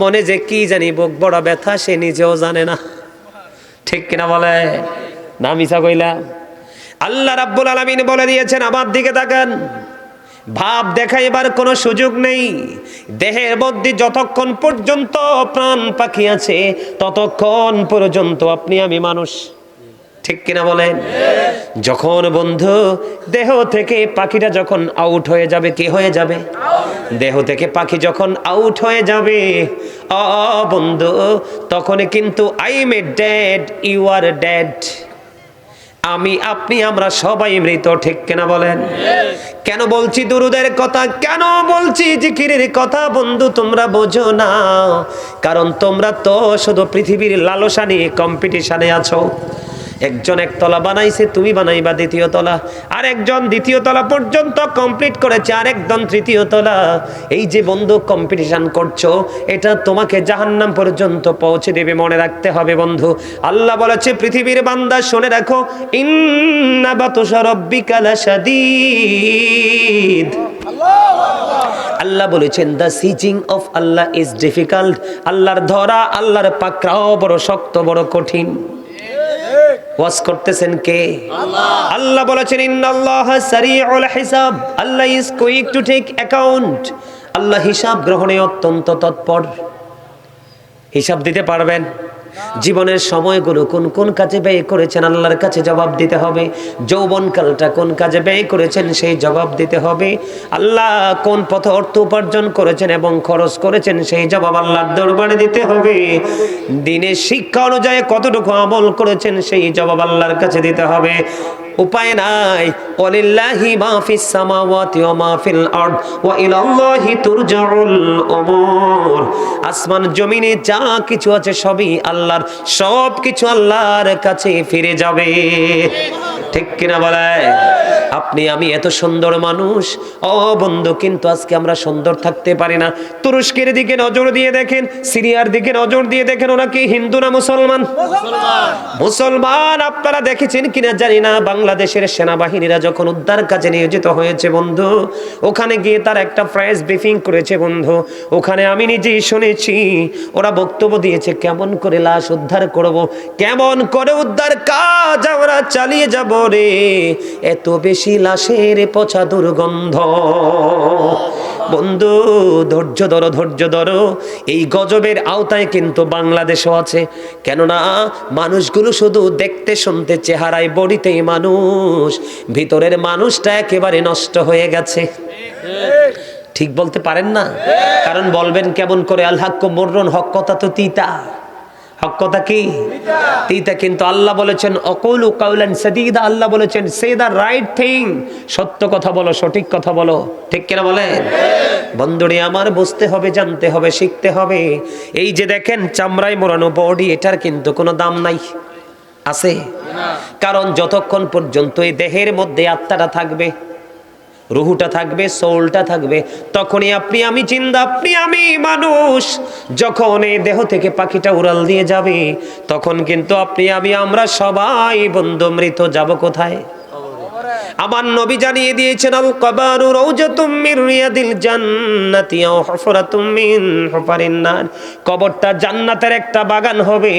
মনে যে কি জানি বুক বড় ব্যথা সে নিজেও জানে না, ঠিক কিনা বলে না? মিছা কইলা? আল্লাহ রাব্বুল আলামিন বলে দিয়েছেন আমার দিকে তাকান, ভাব দেখাইবার কোনো সুযোগ নেই। দেহের মধ্যে যতক্ষণ পর্যন্ত প্রাণ পাখি আছে ততক্ষণ পর্যন্ত আপনি আমি মানুষ, ঠিক কিনা বলেন? যখন বন্ধু দেহ থেকে পাখিটা যখন আউট হয়ে যাবে, কি হয়ে যাবে? দেহ থেকে পাখি যখন আউট হয়ে যাবে বন্ধু, তখন কিন্তু I am a dead, you are dead, আমি আপনি আমরা সবাই মৃত, ঠিক কিনা বলেন? কেন বলছি দুরুদের কথা, কেন বলছি জিকিরের কথা বন্ধু? তোমরা বোঝো না, কারণ তোমরা তো শুধু পৃথিবীর লালসা নিয়ে কম্পিটিশনে আছো। একজন একতলা বানাইছে, তুমি বানাইবা দ্বিতীয় তলা, আর একজন দ্বিতীয় তলা পর্যন্ত কমপ্লিট করেছে, আর একজন তৃতীয় তলা। এই যে বন্ধু কম্পিটিশন করছো, এটা তোমাকে জাহান্নাম পর্যন্ত পৌঁছে দেবে, মনে রাখতে হবে বন্ধু। আল্লাহ বলেছে পৃথিবীর বান্দা শুনে রাখো, ইন্না বাতুশা রাব্বিকা লাশাদীদ। আল্লাহ বলেছেন the seizing of Allah is difficult. আল্লাহর ধরা, আল্লাহর পাকড়াও বড় শক্ত, বড় কঠিন। ওয়াজ করতেছেন কে? আল্লাহ বলেছেন ইন্নাল্লাহা সারিউল হিসাব, Allah is quick to take account. Allah হিসাব গ্রহণে অত্যন্ত তৎপর। হিসাব দিতে পারবেন? জীবনের সময়গুলো কোন কোন কাজে ব্যয় করেছেন, আল্লাহর কাছে জবাব দিতে হবে। যৌবনকালটা কোন কাজে ব্যয় করেছেন, সেই জবাব দিতে হবে। আল্লাহ কোন পথে অর্থ উপার্জন করেছেন এবং খরচ করেছেন, সেই জবাব আল্লাহর দরবারে দিতে হবে। দিনের শিক্ষা অনুযায়ী কতটুকু আমল করেছেন, সেই জবাব আল্লাহর কাছে দিতে হবে। উপায় নাই। ওয়ালিল্লাহি মা ফিস সামাওয়াতি ওয়া মা ফিল আরদ ওয়া ইলাল্লাহি তুরজাউল উমুর। আসমান জমিনে যা কিছু আছে সবই আল্লাহর, সব কিছু আল্লাহর কাছে ফিরে যাবে। ঠিক কিনা বলে? আপনি আমি এত সুন্দর মানুষ ও বন্ধু, কিন্তু আজকে আমরা সুন্দর থাকতে পারি না। তুরস্কের দিকে নজর দিয়ে দেখেন, সিরিয়ার দিকে নজর দিয়ে দেখেন, ওরা কি হিন্দু না মুসলমান? মুসলমান। আপনারা দেখেছেন কিনা জানি না, বাংলাদেশের সেনাবাহিনীরা যখন উদ্ধার কাজে নিয়োজিত হয়েছে বন্ধু, ওখানে গিয়ে তার একটা প্রেস ব্রিফিং করেছে বন্ধু। ওখানে আমি নিজেই শুনেছি, ওরা বক্তব্য দিয়েছে কেমন করে লাশ উদ্ধার করব, কেমন করে উদ্ধার কাজ আমরা চালিয়ে যাব রে, এত বেশি লাশের পচা দুর্গন্ধ। বন্ধু ধৈর্য ধরো, ধৈর্য ধরো। এই গজবের আওতায় কিন্তু বাংলাদেশও আছে। কেননা মানুষগুলো শুধু দেখতে শুনতে, চেহারায় বডিতেই মানুষ, ভিতরের মানুষটা একেবারে নষ্ট হয়ে গেছে। ঠিক বলতে পারেন না? কারণ বলবেন কেমন করে, আল হাক্কু মুররুন, হক কথা তো তিতা। হক কথা কি? তিতা। কিন্তু আল্লাহ বলেছেন অকুলু কাউলান সাদীদা, আল্লাহ বলেছেন সে দা রাইট থিং, সত্য কথা বলো, সঠিক কথা বলো। ঠিক কিনা বলেন? বন্ধুরে আমার বুঝতে হবে, জানতে হবে, শিখতে হবে। এই যে দেখেন চামড়ায় মোড়ানো বডি, এটার কিন্তু কোনো দাম নাই, আছে? কারণ যতক্ষণ পর্যন্ত এই দেহের মধ্যে আত্মাটা থাকবে, রুহুটা থাকবে, সোলটা থাকবে, তখনই আপনি আমি জিন্দা, আপনি আমি মানুষ। যখন এই দেহ থেকে পাখিটা উড়াল দিয়ে যাবে, তখন কিন্তু আপনি আমি আমরা সবাই বন্ধু মৃত। যাব কোথায়? আমার নবী জানিয়ে দিয়েছেন, আল কবরু রাউজাতুম মির রিয়াদিল জান্নাতি আও হুফরাতুম মিন হুফারিন নার। কবরটা জান্নাতের একটা বাগান হবে,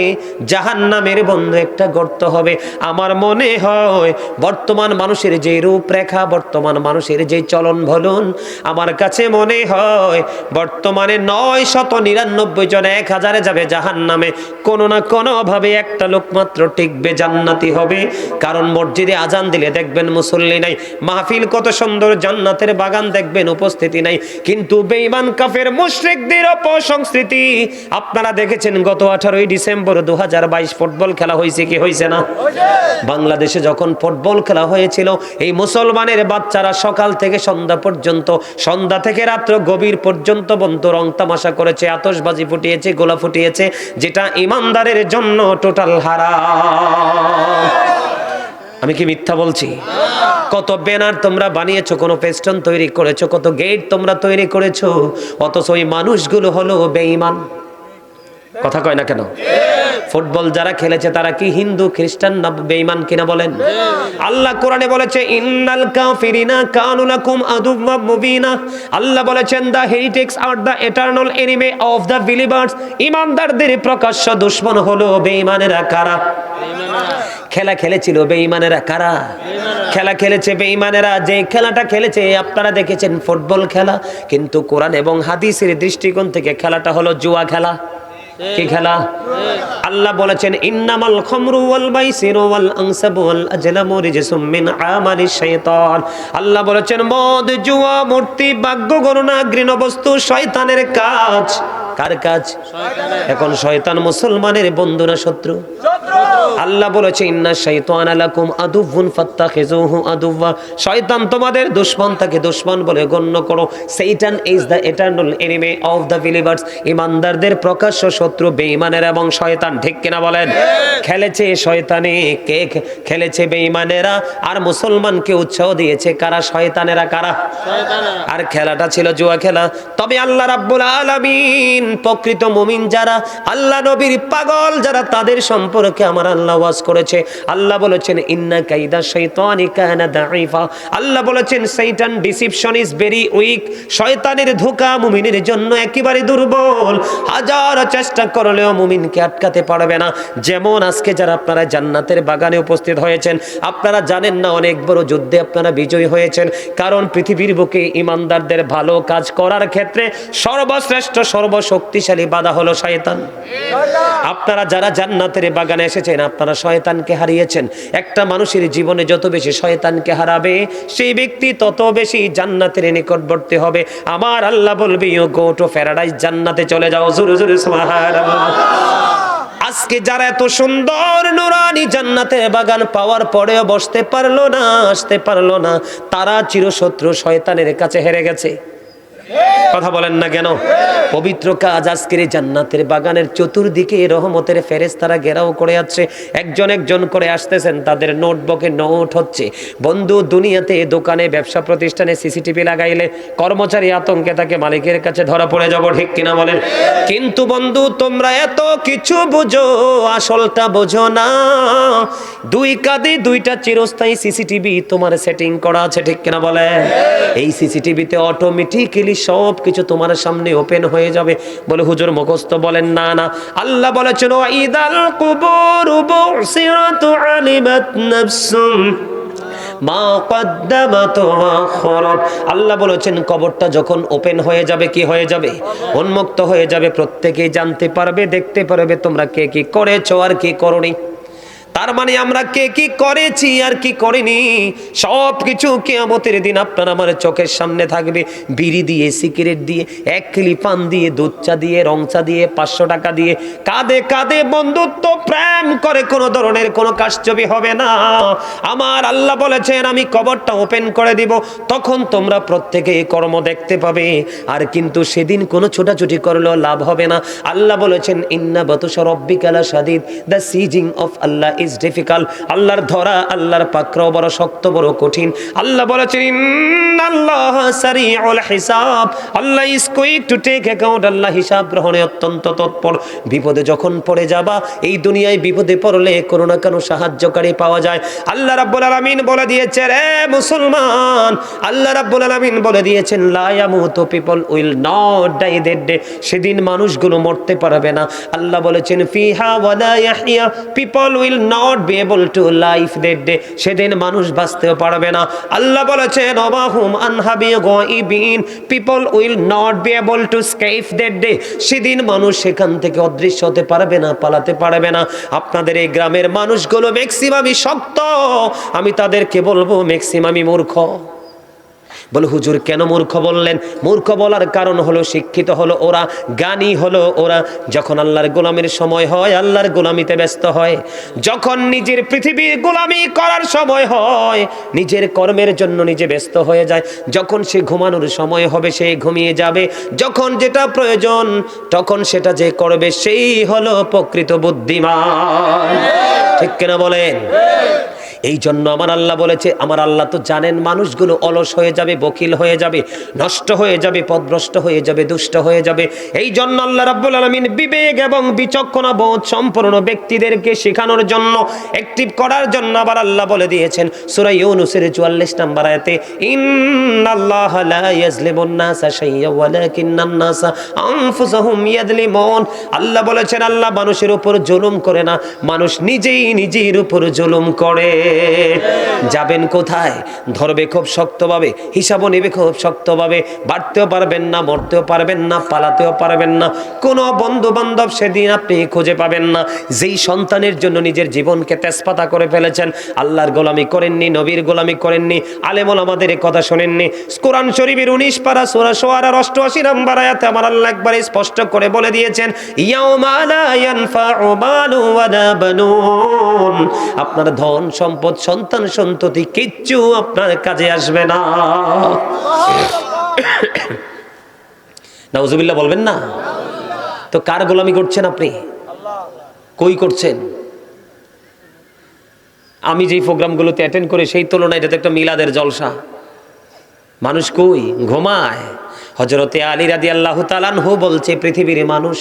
জাহান্নামের বন্ধু একটা গর্ত হবে। আমার মনে হয় বর্তমান মানুষের যে রূপরেখা, বর্তমান মানুষের যে চলন বলন, আমার কাছে মনে হয় বর্তমানে 999 জন 1000-এ যাবে জাহান্নামে, কোনো না কোনো ভাবে একটা লোক মাত্র টিকবে, জান্নাতি হবে। কারণ মসজিদে আজান দিলে দেখবেন মুসল্লি নাই, মাহফিল কত সুন্দর, জান্নাতের বাগান দেখবেন, উপস্থিতি নাই। কিন্তু বেঈমান কাফের মুশরিকদের অপসংস্কৃতি আপনারা দেখেছেন। গত 18ই ডিসেম্বর 2022 ফুটবল খেলা হয়েছে কি হয়েছে না? বাংলাদেশে যখন ফুটবল খেলা হয়েছিল, এই মুসলমানের বাচ্চারা সকাল থেকে সন্ধ্যা পর্যন্ত, সন্ধ্যা থেকে রাত্র গভীর পর্যন্ত বন্ধু রং তামাশা করেছে, আতশবাজি ফুটিয়েছে, গোলা ফুটিয়েছে, যেটা ইমানদারের জন্য টোটাল হারাম। আমি কি মিথ্যা বলছি? কত ব্যানার তোমরা বানিয়েছো, কোন ফেস্টন তৈরি করেছো, কত গেট তোমরা তৈরি করেছো, অথচ ওই মানুষগুলো হলো বেঈমান। কথা কয় না কেন? ফুটবল যারা খেলেছে তারা কি হিন্দু, খ্রিস্টান না বেঈমান কিনা বলেন? আল্লাহ কোরআনে বলেছে ইন্নাল কাফিরিনা কানু লাকুম আদুওয়াম মুবিনা। আল্লাহ বলেছেন the heretics are the eternal enemy of the believers. ঈমানদারদের প্রকাশ্য দুশমন হলো বেঈমানেরা। কারা? খেলা খেলেছিল বেঈমানেরা। কারা খেলা খেলেছে? বেঈমানেরা। যে খেলাটা খেলেছে আপনারা দেখেছেন ফুটবল খেলা, কিন্তু কোরআন এবং হাদিসের দৃষ্টিকোণ থেকে খেলাটা হলো জুয়া খেলা। কি খেলা? আল্লাহ বলেছেন ইন্নামাল খামরু ওয়াল মাইসিরু ওয়াল আনসাবু ওয়াল আজলামু রিজসুম মিন আমালিশ শাইতান। আল্লাহ বলেছেন মদ, জুয়া, মূর্তি, ভাগ্য গণনা, ঘৃণ্য বস্তু শয়তানের কাজ। কার কাজ? এখন শয়তান মুসলমানের বন্ধু না শত্রু? আল্লাহ বলেছে ইন্না শাইতানা লাকুম আদুউন ফাত্তাখিযুহু আদুওয়া, শয়তান তোমাদের দুশমন, তাকে দুশমন বলে গণ্য করো। Satan is the eternal enemy of the believers, ইমানদারদের প্রকাশ্য শত্রু বেঈমানেরা এবং শয়তান। ঠিক কিনা বলেন? খেলেছে শয়তানে, কে খেলেছে? বেঈমানেরা। আর মুসলমানকে উৎসাহ দিয়েছে কারা? শয়তানেরা। কারা? আর খেলাটা ছিল জুয়া খেলা। তবে আল্লাহ রাব্বুল আলামিন প্রকৃত মুমিন যারা, আল্লাহ নবীর পাগল যারা, তাদের সম্পর্কে আমার আল্লাহ ওয়াজ করেছে। আল্লাহ বলেছেন ইন্না কাইদা শাইতানি কানা দাঈফা, আল্লাহ বলেছেন শয়তান ডিসিপশন ইজ ভেরি উইক, শয়তানের ধোঁকা মুমিনের জন্য একেবারে দুর্বল। হাজার চেষ্টা করলেও মুমিনকে আটকাতে পারবে না। যেমন আজকে যারা আপনারা জান্নাতের বাগানে উপস্থিত হয়েছেন, আপনারা জানেন না অনেক বড় যুদ্ধে আপনারা বিজয়ী হয়েছেন, কারণ পৃথিবীর বুকে ইমানদারদের ভালো কাজ করার ক্ষেত্রে সর্বশ্রেষ্ঠ সর্বশক্তিশালী বাধা হলো শয়তান। আপনারা যারা জান্নাতের বাগানে এসেছেন, আপনারা শয়তানকে হারিয়েছেন। একটা মানুষের জীবনে যত বেশি শয়তানকে হারাবে, সেই ব্যক্তি তত বেশি জান্নাতের নিকটবর্তী হবে। আমার আল্লাহ বলবে ইউ গো টু প্যারাডাইস, জান্নাতে চলে যাও। জোরে জোরে সুবহানাল্লাহ। আজকে যারা এত সুন্দর নুরানি জান্নাতের বাগান পাওয়ার পরেও বসতে পারলো না, আসতে পারলো না, তারা চিরশত্রু শয়তানের কাছে হেরে গেছে। কথা বলেন না কেন? পবিত্র কাজ আজকের এই জান্নাতের বাগানের চতুর্দিকে রহমতের ফেরেশতারা ঘেরাও করে আছে, একজন একজন করে আসতেছেন, তাদের নোটবুকে নোট হচ্ছে। বন্ধু, দুনিয়াতে দোকানে ব্যবসা প্রতিষ্ঠানে সিসিটিভি লাগাইলে কর্মচারী আতঙ্কে তাকে মালিকের কাছে ধরা পড়ে যাব। ঠিক কিনা বলেন? কিন্তু বন্ধু, তোমরা এত কিছু বুঝো, আসলটা বোঝো না। দুই কাঁধে দুইটা চিরস্থায়ী সিসিটিভি তোমার সেটিং করা আছে। ঠিক কিনা বলেন? এই সিসিটিভিতে অটোমেটিক্যালি সব কিছু তোমার সামনে ওপেন হয়ে যাবে। বলে হুজুর মুখস্থ? বলেন না না, আল্লাহ বলেছেন ওয়াইদাল কুবুরু বুসিরাতু আলিমাত নাফসুম মা কদ্দামাত ওয়া আখরাত। আল্লাহ বলেছেন কবরটা যখন ওপেন হয়ে যাবে, কি হয়ে যাবে? উন্মুক্ত হয়ে যাবে। প্রত্যেকেই জানতে পারবে, দেখতে পারবে তোমরা কে কি করেছো আর কি করনি। তার মানে আমরা কে কি করেছি আর কি করিনি সব কিছু কিয়ামতের দিন আপনার আমার চোখের সামনে থাকবে। বিড়ি দিয়ে, সিগারেট দিয়ে, এক কিলি পান দিয়ে, দুধ চা দিয়ে, রং চা দিয়ে, 500 টাকা দিয়ে কাঁধে কাঁধে বন্ধুত্ব প্রেম করে কোনো ধরনের কোনো কারচুপি হবে না। আমার আল্লাহ বলেছেন আমি কবরটা ওপেন করে দিব, তখন তোমরা প্রত্যেকে কর্ম দেখতে পাবে। আর কিন্তু সেদিন কোনো ছোটাছুটি করলেও লাভ হবে না। আল্লাহ বলেছেন ইন্না বাতুশা রাব্বিকা লাশাদীদ, the seizing of Allah is difficult, আল্লাহর ধরা, আল্লাহর পাকড়াও বড় শক্ত, বড় কঠিন। আল্লাহ বলেছেন ইন্নাল্লাহ সারিউল হিসাব, আল্লাহ is quick to take account, আল্লাহ হিসাব গ্রহণে অত্যন্ত তৎপর। বিপদে যখন পড়ে যাবা, এই দুনিয়ায় বিপদে পড়লে কোনো না কোনো সাহায্যকারী পাওয়া যায়। আল্লাহ রাব্বুল আলামিন বলে দিয়েছে রে মুসলমান, আল্লাহ রাব্বুল আলামিন বলে দিয়েছেন লা ইয়ামুতু, people will not die that day, সেদিন মানুষগুলো মরতে পারবে না। আল্লাহ বলেছেন ফিহা ওয়ালা ইয়াহইয়া, people will not be able to live that day, সেদিন মানুষ বাঁচতেও পারবে না। আল্লাহ বলেছেন ওয়াহুম আনহাবি গায়বিন, people will not be able to escape that day, সেদিন মানুষ সেখান থেকে অদৃশ্য হতে পারবে না, পালাতে পারবে না। আপনাদের এই গ্রামের মানুষগুলো ম্যাক্সিমামই শক্ত, আমি তাদেরকে বলবো ম্যাক্সিমামই মূর্খ। বলে হুজুর কেন মূর্খ বললেন? মূর্খ বলার কারণ হলো শিক্ষিত হলো ওরা, জ্ঞানী হলো ওরা। যখন আল্লাহর গোলামির সময় হয় আল্লাহর গোলামিতে ব্যস্ত হয়, যখন নিজের পৃথিবীর গোলামি করার সময় হয় নিজের কর্মের জন্য নিজে ব্যস্ত হয়ে যায়, যখন সে ঘুমানোর সময় হবে সে ঘুমিয়ে যাবে, যখন যেটা প্রয়োজন তখন সেটা যে করবে সেই হলো প্রকৃত বুদ্ধিমান। ঠিক কিনা বলেন? এই জন্য আমার আল্লাহ বলেছে, আমার আল্লাহ তো জানেন মানুষগুলো অলস হয়ে যাবে, বকিল হয়ে যাবে, নষ্ট হয়ে যাবে, পথভ্রষ্ট হয়ে যাবে, দুষ্ট হয়ে যাবে। এই জন্য আল্লাহ রাব্বুল আলামিন বিবেক এবং বিচক্ষণা বোধ সম্পন্ন ব্যক্তিদেরকে শেখানোর জন্য, অ্যাক্টিভ করার জন্য আবার আল্লাহ বলে দিয়েছেন সূরা ইউনূসের 44 নম্বর আয়াতে ইন্নাল্লাহা লা ইয়াজলিমুন নাসা শাইয়্যা ওয়ালাকিন্নান নাসা আনফুসাহুম ইয়াজলিমুন। আল্লাহ বলেছেন আল্লাহ মানুষের উপর জুলুম করে না, মানুষ নিজেই নিজের উপর জুলুম করে। যাবেন কোথায়? ধরবে খুব শক্তভাবে, হিসাবও নেবে খুব শক্তভাবে। বাড়তেও পারবেন না, মরতেও পারবেন না, পালাতেও পারবেন না। কোনো বন্ধু বান্ধব সেদিন আপনি খুঁজে পাবেন না। যেই সন্তানের জন্য নিজের জীবনকে তেজপাতা করে ফেলেছেন, আল্লাহর গোলামি করেননি, নবীর গোলামি করেননি, আলেম ওলামাদের কথা শোনেননি। কোরআন শরীফের 19 পারা সূরা শুআরার 88 নম্বর আয়াতে আমার আল্লাহ একবার স্পষ্ট করে বলে দিয়েছেন, ইয়াউমা লা ইয়ানফাউ মালু ওয়ালা বানুন। আপনার ধন সম্পদ, সন্তান সন্ততি কিচ্ছু আপনার কাজে আসবে না। নাউজুবিল্লাহ বলবেন না? তো কার গোলামি করছেন আপনি? কই করছেন? আমি যেই প্রোগ্রামগুলোতে অ্যাটেন্ড করি সেই তুলনায় এটা তো একটা মিলাদের জলসা। মানুষ কই ঘুমায়। হযরতে আলী রাদিয়াল্লাহু তাআলা আনহু বলছে, পৃথিবীর মানুষ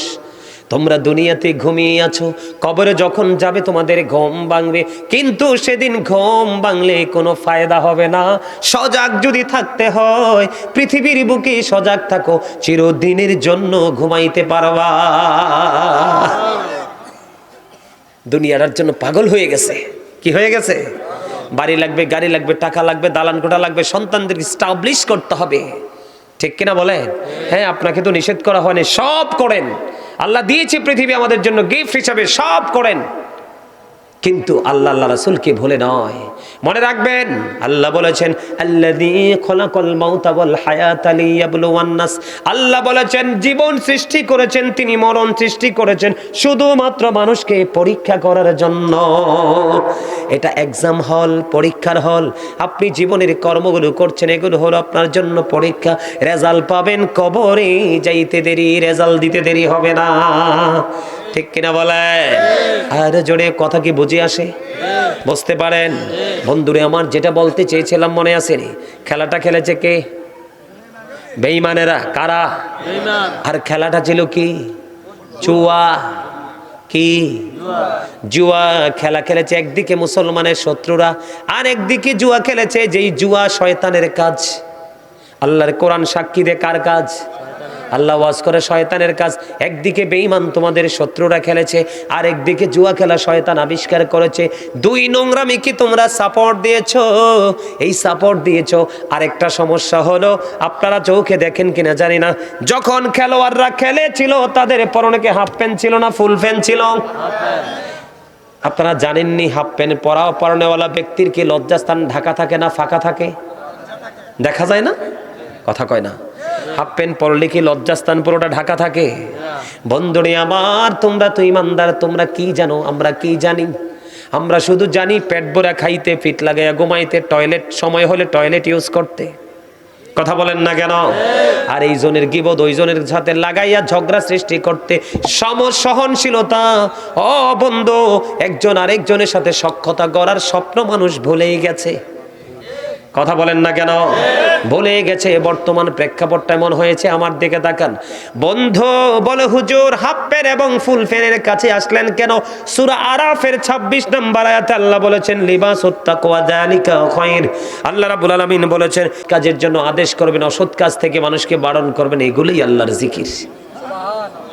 তোমরা দুনিয়াতে ঘুমিয়ে আছো, কবরে যখন যাবে তোমাদের ঘুম ভাঙবে, কিন্তু সেদিন ঘুম ভাঙলে কোনো ফায়দা হবে না। সজাগ যদি থাকতে হয়, পৃথিবীর বুকে সজাগ থাকো, চিরদিনের জন্য ঘুমাইতে পারবা। দুনিয়ার জন্য পাগল হয়ে গেছে। কি হয়ে গেছে? বাড়ি লাগবে, গাড়ি লাগবে, টাকা লাগবে, দালান কোঠা লাগবে, সন্তানদেরকে স্টাবলিশ করতে হবে। ঠিক কিনা বলেন? হ্যাঁ, আপনাকে তো নিষেধ করা হয়নি, সব করেন। আল্লাহ দিয়েছে পৃথিবী আমাদের জন্য গিফট হিসাবে, সব করেন। কিন্তু আল্লাহ রাসূলকে ভুলে নয়। মনে রাখবেন, আল্লাহ বলেছেন আল্লাযী খলাকাল মাউতা ওয়াল হায়াতা লিয়াবলুওয়ান নাস। আল্লাহ বলেছেন জীবন সৃষ্টি করেছেন তিনি, মরণ সৃষ্টি করেছেন শুধুমাত্র মানুষকে পরীক্ষা করার জন্য। এটা এক্সাম হল, পরীক্ষার হল। আপনি জীবনের কর্মগুলো করছেন, এগুলো হলো আপনার জন্য পরীক্ষা। রেজাল্ট পাবেন কবরে যাইতে দেরি, রেজাল্ট দিতে দেরি হবে না। ঠিক কিনা বলে? আর জোরে কথা কি বুঝে আসে? বুঝতে পারেন? বন্ধুরে আমার, যেটা বলতে চেয়েছিলাম মনে আছে? খেলাটা খেলেছে কে? বেঈমানেরা। কারা? আর খেলাটা ছিল কি? জুয়া। কি? জুয়া খেলা খেলেছে। একদিকে মুসলমানের শত্রুরা, আর একদিকে জুয়া খেলেছে। যেই জুয়া শয়তানের কাজ। আল্লাহর কোরআন সাক্ষী দেয় কার কাজ? আল্লাহ ওয়াজ করে শয়তানের কাজ। একদিকে বেঈমান তোমাদের শত্রুরা খেলেছে, আর একদিকে জুয়া খেলা শয়তান আবিষ্কার করেছে। দুই নোংরামি কি তোমরা সাপোর্ট দিয়েছো? এই সাপোর্ট দিয়েছো। আরেকটা সমস্যা হলো, আপনারা চোখে দেখেন কিনা জানি না, যখন খেলোয়াড়রা খেলেছিল তাদের পরনে কি হাফ প্যান্ট ছিল না ফুল প্যান্ট ছিল? আপনারা জানেননি হাফ প্যান্ট পরনেওয়ালা ব্যক্তির কি লজ্জাস্থান ঢাকা থাকে না ফাঁকা থাকে? দেখা যায় না? কথা কয় না। হাফ প্যান্ট পরলে কি লজ্জাস্থান পুরোটা ঢাকা থাকে? বন্ধুরে আমার, তোমরা তো ইমানদার, তোমরা কি জানো? আমরা কি জানি? আমরা শুধু জানি পেট ভরা খাইতে, ফিট লাগাইয়া ঘুমাইতে, টয়লেট সময় হলে টয়লেট ইউজ করতে। কথা বলেন না কেন? আর এই জনের গীবত ওই জনের সাথে লাগাইয়া ঝগড়া সৃষ্টি করতে। সহনশীলতা, ও বন্ধু, একজন আরেকজনের সাথে সখ্যতা গড়ার স্বপ্ন মানুষ ভুলেই গেছে। কথা বলেন না কেন? ভুলে গেছে। বর্তমান প্রেক্ষাপটটা এমন হয়েছে। আমার দিকে তাকান। বন্ধু বলে, হুজুর হাফ প্যান্ট এবং ফুল প্যান্টের কাছে আসলেন কেন? সূরা আরাফের 26 নম্বর আয়াতে আল্লাহ বলেছেন লিবাসুত তাকওয়া যালিকা খায়র। আল্লাহ রাব্বুল আলামিন বলেছেন কাজের জন্য আদেশ করবেন, অসৎ কাজ থেকে মানুষকে বারণ করবেন। এগুলোই আল্লাহর জিকির।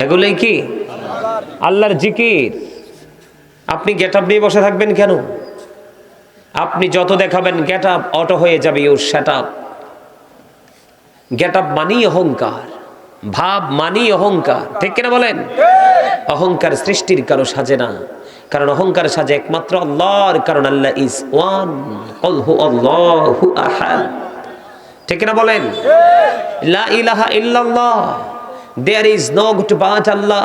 এগুলোই কি? আল্লাহর জিকির। আপনি গেটআপ নিয়ে বসে থাকবেন কেন? আপনি যত দেখাবেন গেটআপ অটো হয়ে যাবে। You shut up. গেটআপ মানেই অহংকার, ভাব মানেই অহংকার। ঠিক কিনা বলেন? অহংকার সৃষ্টির কারো সাজে না, কারণ অহংকার সাজে একমাত্র আল্লাহর। কারণ আল্লাহ ইজ ওয়ান, কুল হু আল্লাহু আহাদ। ঠিক কিনা বলেন? লা ইলাহা ইল্লাল্লাহ, there is no God but Allah.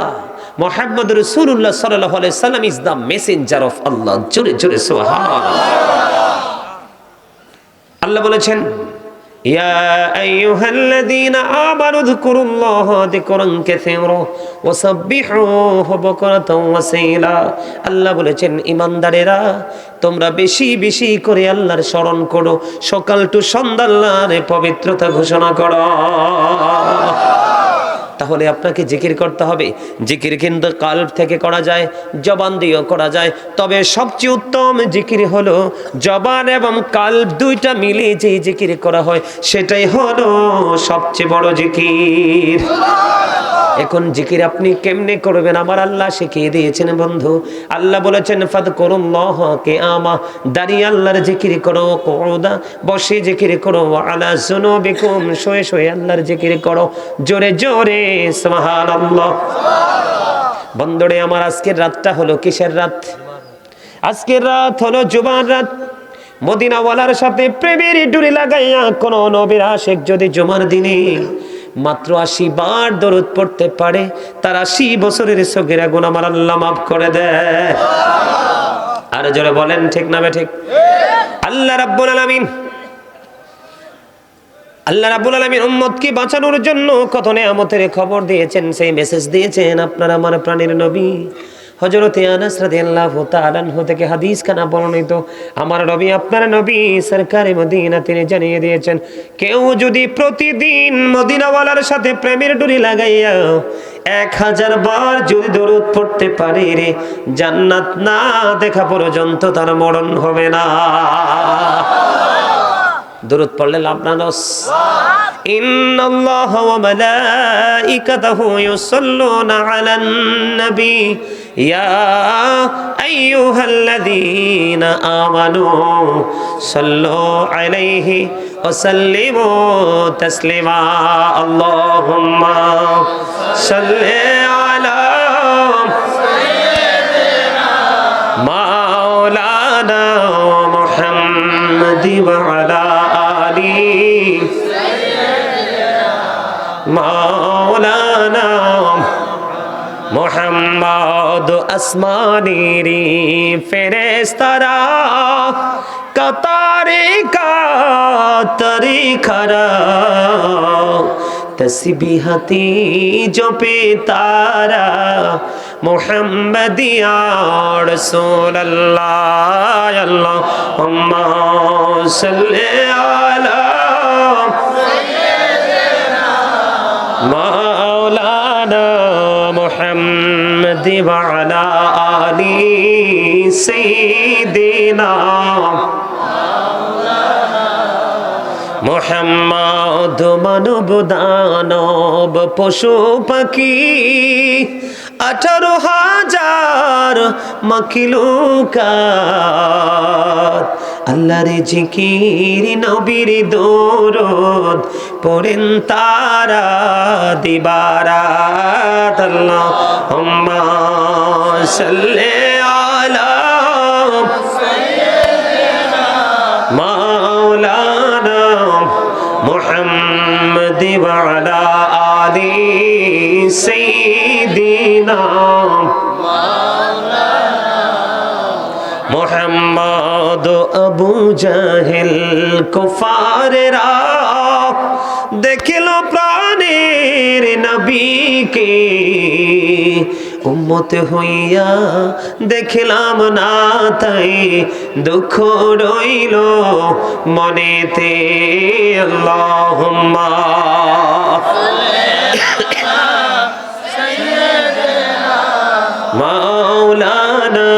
Muhammad রাসূলুল্লাহ সাল্লাল্লাহু আলাইহি সাল্লাম is the messenger of Allah. জোরে জোরে সুবহানাল্লাহ। আল্লাহ বলেছেন ইয়া আইয়ুহাল্লাযীনা আমানু যকুরুল্লাহা যিকরান কাসীরা ওয়া সাব্বিহুহু বুকরাতাও ওয়া আসীলা। আল্লাহ বলেছেন ঈমানদারেরা তোমরা বেশি বেশি করে আল্লাহর স্মরণ করো, সকাল টু সন্ধ্যা আল্লাহর পবিত্রতা ঘোষণা করো। তাহলে আপনাকে জিকির করতে হবে। জিকির কিন্তু কাল্ব থেকে করা যায়, জবান দিয়েও করা যায়, তবে সবচেয়ে উত্তম জিকির হলো জবান এবং কাল্ব দুইটা মিলে যে জিকির করা হয় সেটাই হলো সবচেয়ে বড় জিকির। এখন জিকির আপনি কেমনে করবেন আমার আল্লাহ শিখিয়ে দিয়েছেন বন্ধু। আল্লাহ বলেছেন ফাযকুরুল্লাহ কিয়ামা, দাঁড়িয়ে আল্লাহর জিকির করো, কুউদা বসে জিকির করো, আলা যুনুবিকুম শুয়ে শুয়ে আল্লাহর জিকির করো, জোরে জোরে সুবহানাল্লাহ। বন্ধুরে আমার, আজকের রাতটা হলো কিসের রাত? আজকের রাত হলো জুমার রাত। মদিনাওয়ালার সাথে প্রেমের ডুরি লাগাইয়া কোন নবীর আশিক যদি জুমার দিনে মাত্র 80 বার দরুদ পড়তে পারে, তার 80 বছরের সগীরা গুনাহ আমার আল্লাহ মাফ করে দেয়। আর জোরে বলেন ঠিক না ঠিক? আল্লাহ রাব্বুল আলামিন উম্মতকে বাঁচানোর জন্য কত নেয়ামতের খবর দিয়েছেন, সেই মেসেজ দিয়েছেন আপনার আমার প্রাণের নবী হযরত আনাস রাদিয়াল্লাহু তাআলা আনহু থেকে হাদিস খানা বর্ণিত। আমার নবী আপনার নবী সরকারে মদিনা তিনি জানিয়ে দিয়েছেন, কেউ যদি প্রতিদিন মদিনাওয়ালার সাথে প্রেমের ডুরি লাগাইয়া 1000 বার যদি দরুদ পড়তে পারে রে, জান্নাত না দেখা পর্যন্ত তার মরণ হবে না। দরুদ পড়লে লাভ না লস? ইন্নাল্লাহা ওয়া মালাইকাতাহু ইউসাল্লুনা আলান নবী ইয়া আইয়ুহাল্লাযীনা আমানু সাল্লু আলাইহি ওয়া সাল্লিমু তাসলিমা। আল্লাহুম্মা সাল্লি আলা মাওলানা মুহাম্মাদি ওয়া আলা আলি মাওলানা মুহাম্মদ। আসমানিরি ফেরেশতারা কাতারে কাতারি খারা, তসবিহাতি জপে তারা মুহাম্মাদিয়া রাসূলুল্লাহ। আল্লাহুম্মা সাল্লি আলা মাওলানা মুহাম্মাদি ওয়া আলা আলি সাইয়্যিদিনা মুহাম্মদ। মানব দানব পশু পাখি 18,000 মাখলুকাত আল্লাহর জিকির নবীর দরুদ পড়েন তারা দিবারাত। আল্লাহুম্মা সাল্লি আলা মাওলানা মুহাম্মাদি ওয়া আলা আলি সাইয়্যিদিনা মুহাম্মদ। আবু জাহেল কুফারেরা দেখিল প্রাণের নবীকে, উম্মত হইয়া দেখিলাম না তাই দুঃখ রইল মনেতে। আল্লাহুম্মা মাওলানা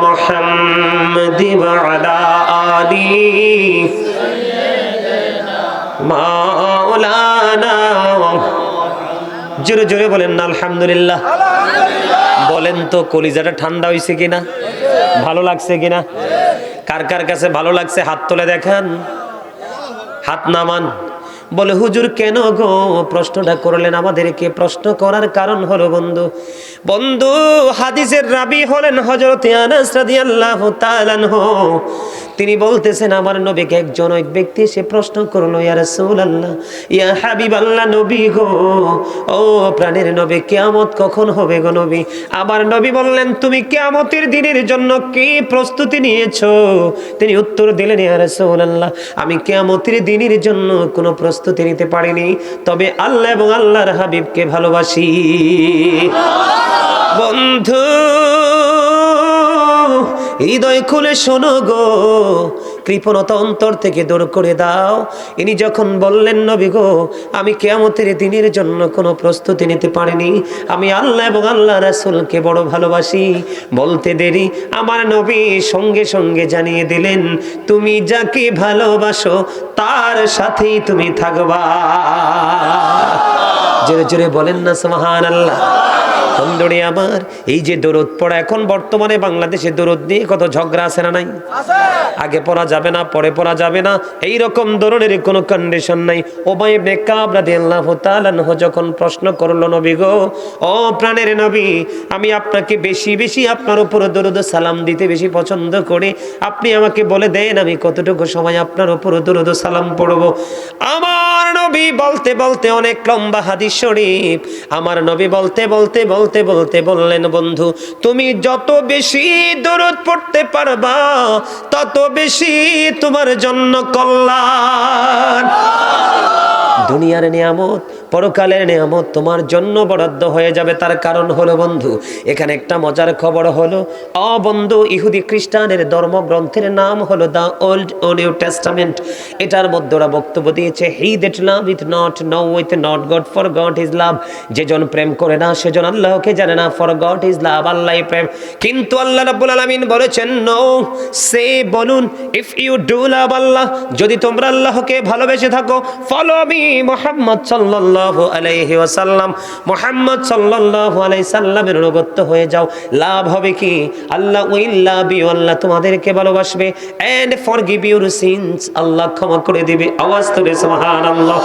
মুহাম্মাদি ওয়া আলা আলি মাওলানা। জোরে জোরে বলেন না আলহামদুলিল্লাহ। বলেন তো কলিজাটা ঠান্ডা হইছে কিনা, ভালো লাগছে কিনা? কার কার কাছে ভালো লাগছে হাত তুলে দেখান, হাত নামান। বলে হুজুর কেন গো প্রশ্নটা করলেন আমাদেরকে? প্রশ্ন করার কারণ হলো বন্ধু হাদিসের রাবি হলেন হযরত আনাস রাদিয়াল্লাহু তাআলা আনহু। তিনি বলতেছেন আমার নবীকে একজন এক ব্যক্তি এসে প্রশ্ন করলো, ইয়া রাসূলুল্লাহ ইয়া হাবিবাল্লাহ, নবী গো, ও প্রাণের নবী, কিয়ামত কখন হবে গো নবী? আমার নবী বললেন, তুমি কিয়ামতের দিনের জন্য কি প্রস্তুতি নিয়েছো? তিনি উত্তর দিলেন, ইয়া রাসূলুল্লাহ আমি কিয়ামতের দিনের জন্য কোনো প্রস্তুতি নিতে পারিনি, তবে আল্লাহ এবং আল্লাহর হাবিবকে ভালোবাসি। বন্ধু হৃদয় খুলে শোনো গো, কৃপণতা অন্তর থেকে দূর করে দাও। ইনি যখন বললেন নবী গো আমি কিয়ামতের দিনের জন্য কোনো প্রস্তুতি নিতে পারিনি, আমি আল্লাহ এবং আল্লাহ রাসূলকে বড় ভালোবাসি, বলতে দেরি আমার নবী সঙ্গে সঙ্গে জানিয়ে দিলেন তুমি যাকে ভালোবাসো তার সাথেই তুমি থাকবা। জোরে জোরে বলেন না সুবহানাল্লাহ। বন্ধুরে আমার, এই যে দরুদ পড়া, এখন বর্তমানে বাংলাদেশে দরুদ নিয়ে কত ঝগড়া আছে না নাই? আগে পড়া যাবে না, পরে পড়া যাবে না, এই রকম ধরনের কোনো কন্ডিশন নাই। উবাই ইবনে কাব রাদিয়াল্লাহু তাআলা আনহু যখন প্রশ্ন করলো নবী গো, ও প্রাণের নবী, আমি আপনাকে বেশি বেশি আপনার উপর দরুদ সালাম দিতে বেশি পছন্দ করি, আপনি আমাকে বলে দেন আমি কতটুকু সময় আপনার উপর দরুদ সালাম পড়ব। আমার নবী বলতে বলতে অনেক লম্বা হাদিস শরীফ, আমার নবী বলতে বলতে বলতে বলতে বললেন বন্ধু তুমি যত বেশি দরুদ পড়তে পারবা তত বেশি তোমার জন্য কল্যাণ। দুনিয়ার নিয়ামত পরকালের নিয়ামত তোমার জন্য বরাদ্দ হয়ে যাবে। তার কারণ হলো বন্ধু, এখানে একটা মজার খবর হলো, বন্ধু ইহুদি খ্রিস্টানের ধর্মগ্রন্থের নাম হলো দ্য ওল্ড ও নিউ টেস্টামেন্ট। এটার মধ্যে ওরা বক্তব্য দিয়েছে he that loveth not knoweth not God for God is love, যেজন প্রেম করে না সেজন আল্লাহকে জানে না, ফর গড ইজ লাভ, আল্লাহই প্রেম। কিন্তু আল্লাহ রাব্বুল আলামিন বলেছেন নো, সে বলুন ইফ ইউ ডু লাভ আল্লাহ, যদি তোমরা আল্লাহকে ভালোবেসে থাকো, ফলো মি মুহাম্মদ সাল্লাল্লাহু আলাইহি ওয়াসাল্লাম, মুহাম্মদ সাল্লাল্লাহু আলাইহি সাল্লামের অনুগত হয়ে যাও। লাভ হবে কি? আল্লাহ উইল লাভ ইউ, আল্লাহ তোমাদেরকে ভালোবাসবে, এন্ড ফরগিভ ইউর সিনস, আল্লাহ ক্ষমা করে দিবে। আওয়াজ তুলে সুবহানাল্লাহ।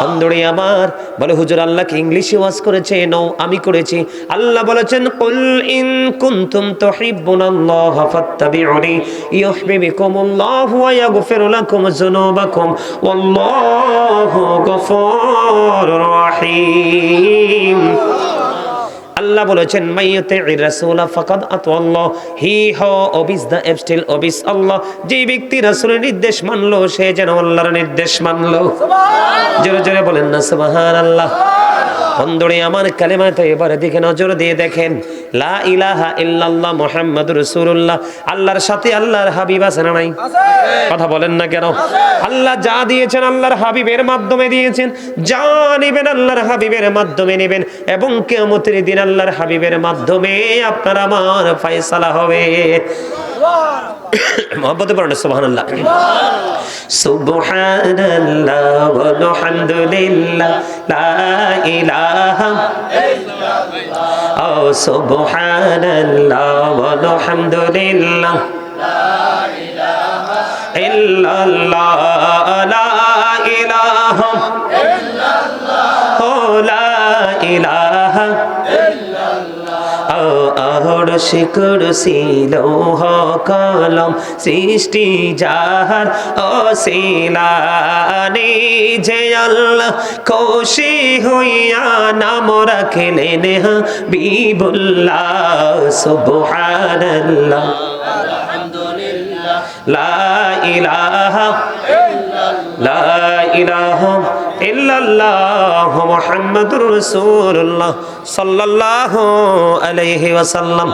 বন্ধুরে আমার বলে হুজুর আল্লাহ কি ইংলিশে ওয়াজ করেছে? নো, আমি করেছি। আল্লাহ বলেছেন কুল ইন কুনতুম তুহিব্বুনাল্লাহ ফাত্তাবিউনি ইউহিব্বুকুমুল্লাহু ওয়া ইয়াগফির লাকুম যুনুবাকুম ওয়াল্লাহু গফুরুর রহিম। আল্লাহ বলেছেন মাইয়ুতির রাসূল ফাকাদ আতাল্লাহ, হি হু ওবিস দা এবস্টিল ওবিস আল্লাহ, যে ব্যক্তি রাসূলের নির্দেশ মানলো সে যেন আল্লাহর নির্দেশ মানলো। সুবহানাল্লাহ, জোরে জোরে বলেন না সুবহানাল্লাহ। বন্ধুরে আমার কালেমা তো এবারে দিকে নজর দিয়ে দেখেন, লা ইলাহা ইল্লাল্লাহ মুহাম্মাদুর রাসূলুল্লাহ, আল্লাহর সাথে আল্লাহর হাবিব আছে না নাই? কথা বলেন না কেন? আল্লাহ যা দিয়েছেন আল্লাহর হাবিবের মাধ্যমে দিয়েছেন, যা নেবেন আল্লাহর হাবিবের মাধ্যমে নেবেন, এবং কিয়ামতের দিন আল্লাহর হাবিবের মাধ্যমে আপনার আমার ফয়সালা হবে। মহব্বতে পড়েন সুবহানাল্লাহ। সুবহানাল্লাহ ওয়ালহামদুলিল্লাহ লা ইলাহা ইল্লাল্লাহ, ও সুবহানাল্লাহ ওয়ালহামদুলিল্লাহ লা ইলাহা ইল্লাল্লাহ, লা ইলাহা ইল্লাল্লাহ, ও লা ইলাহা আরশ কুরসি লৌহ কলম সৃষ্টি যাহার অসিলানি, যে আল্লাহ খুশি হইয়া নাম রাখলেন হাবিবুল্লাহ। সুবহানাল্লাহ আলহামদুলিল্লাহ লা ইলাহা ইল্লাল্লাহ, লা ইলাহা ইল্লাল্লাহ মুহাম্মাদুর রাসূলুল্লাহ সাল্লাল্লাহু আলাইহি ওয়াসাল্লাম।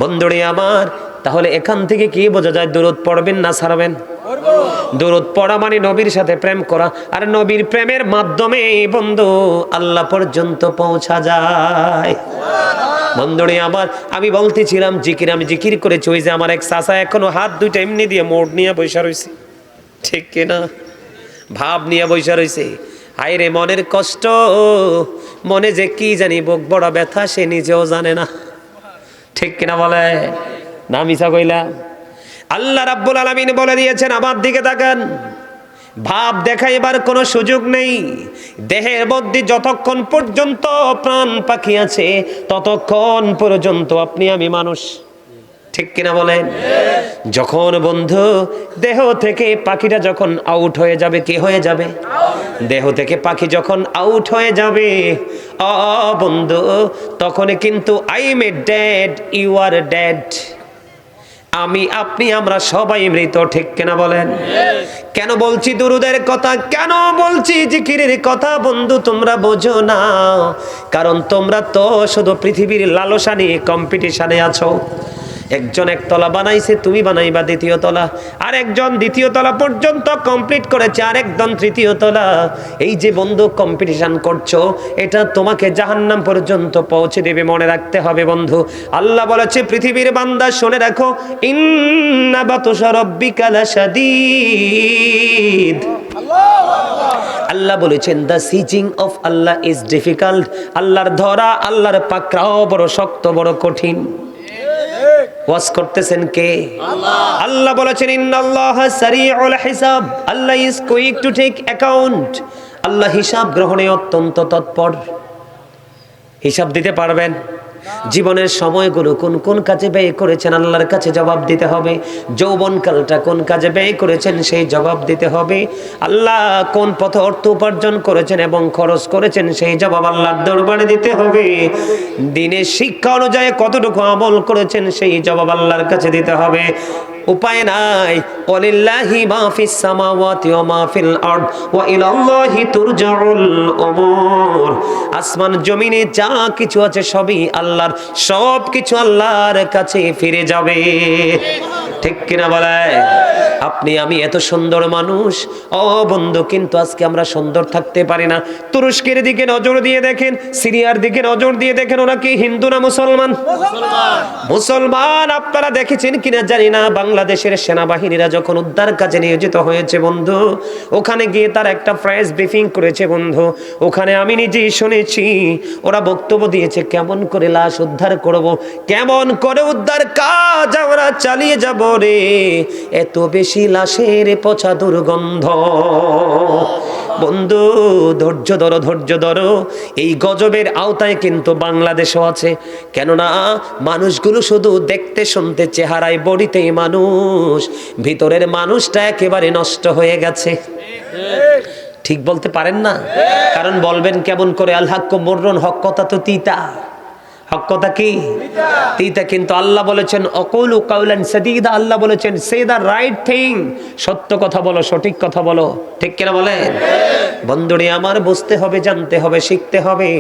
বন্ধুরে আমার, তাহলে এখান থেকে কি বোঝা যায়? দরুদ পড়বেন না ছাড়বেন? দরুদ পড়া মানে নবীর সাথে প্রেম করা, আর নবীর প্রেমের মাধ্যমে বন্ধু আল্লাহ পর্যন্ত পৌঁছা যায়। বন্ধুরে আমার, আমি বলতেছিলাম জিকির, আমি জিকির করেছি, ওই যে আমার এক চাচা এখনো হাত দুইটা এমনি দিয়ে মোড় নিয়ে বসে রয়েছে, ঠিক কিনা? ভাব নিয়ে বসে রয়েছে। হায় রে মনের কষ্ট, মনে যে কি জানি বুক বড় ব্যথা সে নিজেও জানে না, ঠিক কিনা বলে না? মিছা কইলা? আল্লাহ রাব্বুল আলামিন বলে দিয়েছেন আমার দিকে তাকান, ভাব দেখাইবার কোনো সুযোগ নেই। দেহের মধ্যে যতক্ষণ পর্যন্ত প্রাণ পাখি আছে ততক্ষণ পর্যন্ত আপনি আমি মানুষ, ঠিক কিনা বলেন? যখন বন্ধু দেহ থেকে পাখিটা যখন আউট হয়ে যাবে, কি হয়ে যাবে? দেহ থেকে পাখি যখন আউট হয়ে যাবে বন্ধু, তখন কিন্তু I am a dead, you are dead, আমি আপনি আমরা সবাই মৃত, ঠিক কিনা বলেন? কেন বলছি দুরুদের কথা, কেন বলছি জিকিরের কথা বন্ধু তোমরা বোঝো না? কারণ তোমরা তো শুধু পৃথিবীর লালসা নিয়ে কম্পিটিশনে আছো। একজন একতলা বানাইছে, তুমি বানাইবা দ্বিতীয় তলা, আর একজন দ্বিতীয় তলা পর্যন্ত কমপ্লিট করেছে, আর একজন তৃতীয় তলা। এই যে বন্ধু কম্পিটিশন করছো, এটা তোমাকে জাহান্নাম পর্যন্ত পৌঁছে দেবে, মনে রাখতে হবে বন্ধু। আল্লাহ বলেছে পৃথিবীর বান্দা শুনে রাখো, ইন্না বাতুশা রাব্বিকা লাশাদীদ। আল্লাহ বলেছেন the seizing of Allah is difficult. আল্লাহর ধরা, আল্লাহর পাকড়াও বড় শক্ত, বড় কঠিন। ওয়াজ করতেছেন কে? আল্লাহ বলেছেন ইন্নাল্লাহা সারিউল হিসাব, Allah is quick to take account. Allah হিসাব গ্রহণে অত্যন্ত তৎপর। হিসাব দিতে পারবেন? জীবনের সময়গুলো কোন কোন কাজে ব্যয় করেছেন, আল্লাহর কাছে জবাব দিতে হবে। যৌবনকালটা কোন কাজে ব্যয় করেছেন, সেই জবাব দিতে হবে। আল্লাহ কোন পথে অর্থ উপার্জন করেছেন এবং খরচ করেছেন, সেই জবাব আল্লাহর দরবারে দিতে হবে। দিনের শিক্ষা অনুযায়ী কতটুকু আমল করেছেন, সেই জবাব আল্লাহর কাছে দিতে হবে। উপায় নাই। ওয়ালিল্লাহি মা ফিস সামাওয়াতি ওয়া মা ফিল আরদ ওয়া ইলাল্লাহি তুরজাউল উমুর। আসমান জমিনে যা কিছু আছে সবই আল্লাহর, সব কিছু আল্লাহর কাছে ফিরে যাবে। ঠিক কিনা বলে? আপনি আমি এত সুন্দর মানুষ ও বন্ধু, কিন্তু আজকে আমরা সুন্দর থাকতে পারি না। তুরস্কের দিকে নজর দিয়ে দেখেন, সিরিয়ার দিকে নজর দিয়ে দেখেন, ওরা কি হিন্দু না মুসলমান? মুসলমান। আপনারা দেখেছেন কিনা জানি না, বাংলাদেশের সেনাবাহিনীরা যখন উদ্ধার কাজে নিয়োজিত হয়েছে বন্ধু, ওখানে গিয়ে তার একটা প্রেস ব্রিফিং করেছে বন্ধু। ওখানে আমি নিজেই শুনেছি, ওরা বক্তব্য দিয়েছে কেমন করে লাশ উদ্ধার করব, কেমন করে উদ্ধার কাজ আমরা চালিয়ে যাব রে, এত বেশি লাশের পচা দুর্গন্ধ। বন্ধু ধৈর্য ধরো, ধৈর্য ধরো। এই গজবের আওতায় কিন্তু বাংলাদেশও আছে। কেননা মানুষগুলো শুধু দেখতে শুনতে চেহারায় বডিতেই মানুষ, ভিতরের মানুষটা একেবারে নষ্ট হয়ে গেছে। ঠিক বলতে পারেন না? কারণ বলবেন কেমন করে, আল হাক্কু মুররুন, হক কথা তো তিতা। হক কথা কি? তিতা। কিন্তু আল্লাহ বলেছেন অকুলু কাউলান সাদীদা, আল্লাহ বলেছেন সে দা রাইট থিং, সত্য কথা বলো, সঠিক কথা বলো। ঠিক কিনা বলেন? বন্ধুরে আমার বুঝতে হবে, জানতে হবে, শিখতে হবে।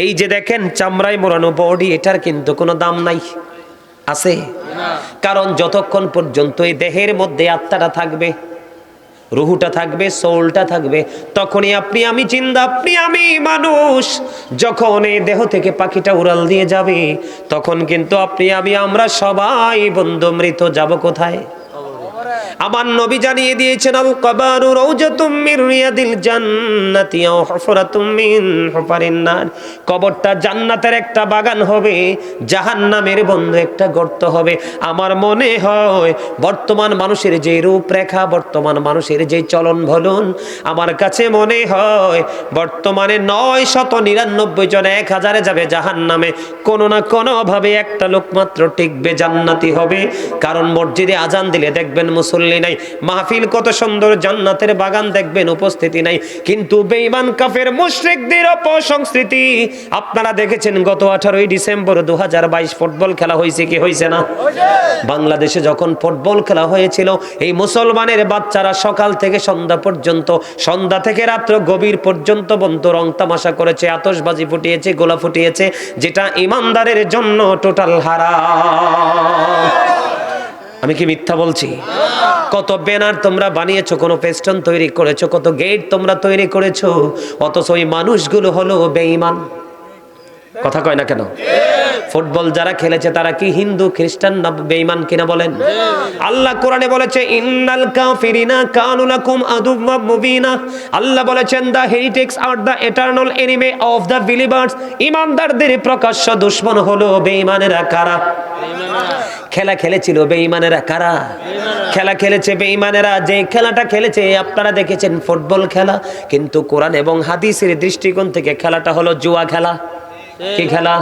এই যে দেখেন চামড়ায় মোড়ানো বডি, এটার কিন্তু কোনো দাম নাই, আছে? কারণ যতক্ষণ পর্যন্ত এই দেহের মধ্যে আত্মাটা থাকবে, রুহুটা থাকবে, সোলটা থাকবে, তখনই আপনি আমি জিন্দা, আপনি আমি মানুষ। যখন এই দেহ থেকে পাখিটা উড়াল দিয়ে যাবে, তখন কিন্তু আপনি আমি আমরা সবাই বন্ধু মৃত। যাব কোথায়? আমার নবী জানিয়ে দিয়েছেন, আল কবরু রাউজাতুম মির রিয়াদিল জান্নাতি আও হুফরাতুম মিন হুফারিন নার। কবরটা জান্নাতের একটা বাগান হবে, জাহান্নামের বন্ধু একটা গর্ত হবে। আমার মনে হয় বর্তমান মানুষের যে রূপরেখা, বর্তমান মানুষের যে চলন বলন, আমার কাছে মনে হয় বর্তমানে 999 জন 1000-এ যাবে জাহান্নামে, কোনো না কোনো ভাবে একটা লোক মাত্র টিকবে, জান্নাতি হবে। কারণ মসজিদে আজান দিলে দেখবেন মুসল্লি নাই, মাহফিল কত সুন্দর, জান্নাতের বাগান দেখবেন উপস্থিতি নাই। কিন্তু বেঈমান কাফের মুশরিকদের অপসংস্কৃতি আপনারা দেখেছেন। গত 18ই ডিসেম্বর 2022 ফুটবল খেলা হয়েছে কি হয়েছে না? বাংলাদেশে যখন ফুটবল খেলা হয়েছিল, এই মুসলমানের বাচ্চারা সকাল থেকে সন্ধ্যা পর্যন্ত, সন্ধ্যা থেকে রাত্র গভীর পর্যন্ত বন্ধু রং তামাশা করেছে, আতশবাজি ফুটিয়েছে, গোলা ফুটিয়েছে, যেটা ইমানদারের জন্য টোটাল হারাম। আমি কি মিথ্যা বলছি? কত ব্যানার তোমরা বানিয়েছো, কোন ফেস্টন তৈরি করেছো, কত গেট তোমরা তৈরি করেছো, অথচ ওই মানুষগুলো হলো বেঈমান। কথা কয় না কেন? ফুটবল যারা খেলেছে তারা কি হিন্দু, খ্রিস্টান না বেঈমান কিনা বলেন? আল্লাহ কোরআনে বলেছে ইন্নাল কাফিরিনা কানু লাকুম আদুওয়াম মুবিনা। আল্লাহ বলেছেন the heretics are the eternal enemy of the believers. ইমানদারদের প্রকাশ্য দুশমন হলো বেঈমানেরা। কারা? খেলা খেলেছিল বেঈমানেরা। কারা খেলা খেলেছে? বেঈমানেরা। যে খেলাটা খেলেছে আপনারা দেখেছেন ফুটবল খেলা, কিন্তু কোরআন এবং হাদিসের দৃষ্টিকোণ থেকে খেলাটা হলো জুয়া খেলা। কি খেলা?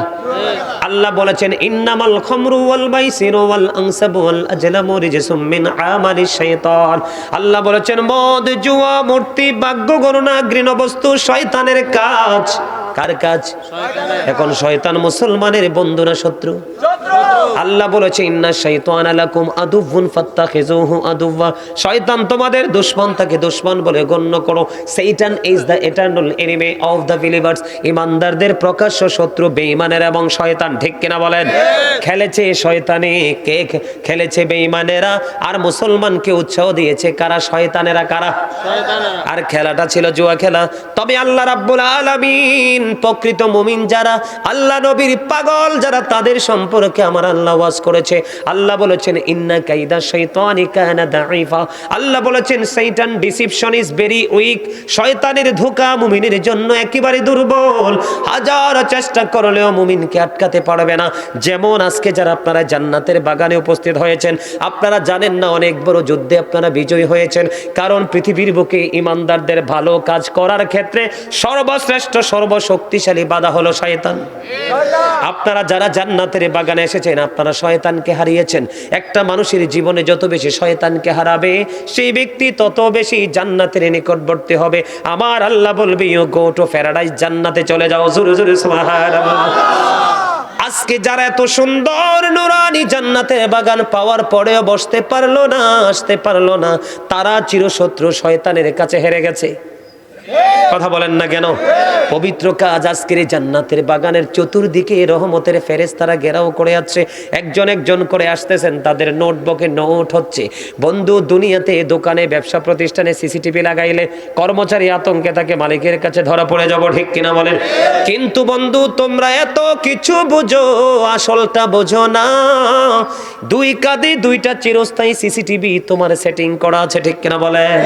আল্লাহ বলেছেন ইন্নামাল খামরু ওয়াল মাইসিরু ওয়াল আনসাবু ওয়াল আজলামু রিজসুম মিন আমালিশ শাইতান। আল্লাহ বলেছেন মদ, জুয়া, মূর্তি, ভাগ্য গণনা, ঘৃণ্য বস্তু শয়তানের কাজ। কার কাজ? এখন শয়তান মুসলমানের বন্ধু না শত্রু? আল্লাহ বলেছে ইন্না শাইতানা লাকুম আদুউন ফাত্তাখিযুহু আদুওয়া, শয়তান তোমাদের দুশমন, তাকে দুশমন বলে গণ্য করো। শয়তান is the eternal enemy of the believers, ইমানদারদের প্রকাশ্য শত্রু বেঈমানের এবং শয়তান, ঠিক কিনা বলেন? খেলেছে শয়তানে, কে খেলেছে? বেঈমানেরা। আর মুসলমানকে উৎসাহ দিয়েছে কারা? শয়তানেরা। কারা? আর খেলাটা ছিল জুয়া খেলা। তবে আল্লাহ রাব্বুল আলামিন প্রকৃত মুমিন যারা, আল্লাহ নবীর পাগল যারা, তাদের সম্পর্কে আমার আল্লাহ ওয়াজ করেছে। আল্লাহ বলেছেন ইন্না কাইদা শাইতানি কানা দাঈফা, আল্লাহ বলেছেন শয়তান ডিসিপশন ইজ ভেরি উইক, শয়তানের ধোঁকা মুমিনের জন্য একেবারে দুর্বল, হাজার চেষ্টা করলেও মুমিনকে আটকাতে পারবে না। যেমন আজকে যারা আপনারা জান্নাতের বাগানে উপস্থিত হয়েছেন, আপনারা জানেন না অনেক বড় যুদ্ধে আপনারা বিজয়ী হয়েছেন, কারণ পৃথিবীর বুকে ইমানদারদের ভালো কাজ করার ক্ষেত্রে সর্বশ্রেষ্ঠ সর্বশক্তিশালী বাধা হলো শয়তান। আপনারা যারা জান্নাতের বাগানে এসেছেন, আপনারা শয়তানকে হারিয়েছেন। একটা মানুষের জীবনে যত বেশি শয়তানকে হারাবে, সেই ব্যক্তি তত বেশি জান্নাতের নিকটবর্তী হবে। আমার আল্লাহ বলবে ইউ গো টু প্যারাডাইস, জান্নাতে চলে যাও। জোরে জোরে সুবহানাল্লাহ। আজকে যারা এত সুন্দর নুরানি জান্নাতের বাগান পাওয়ার পরেও বসতে পারলো না, আসতে পারলো না, তারা চিরশত্রু শয়তানের কাছে হেরে গেছে। কথা বলেন না কেন? পবিত্র কাজ আজকের এই জান্নাতের বাগানের চতুর্দিকে রহমতের ফেরেশতারা ঘেরাও করে আছে, একজন একজন করে আসতেছেন, তাদের নোটবুকে নোট হচ্ছে। বন্ধু, দুনিয়াতে দোকানে ব্যবসা প্রতিষ্ঠানে সিসিটিভি লাগাইলে কর্মচারী আতঙ্কে থাকে মালিকের কাছে ধরা পড়ে যাব, ঠিক কিনা বলেন? কিন্তু বন্ধু, তোমরা এত কিছু বুঝো, আসলটা বোঝো না। দুই কাঁধে দুইটা চিরস্থায়ী সিসিটিভি তোমার সেটিং করা আছে, ঠিক কিনা বলেন?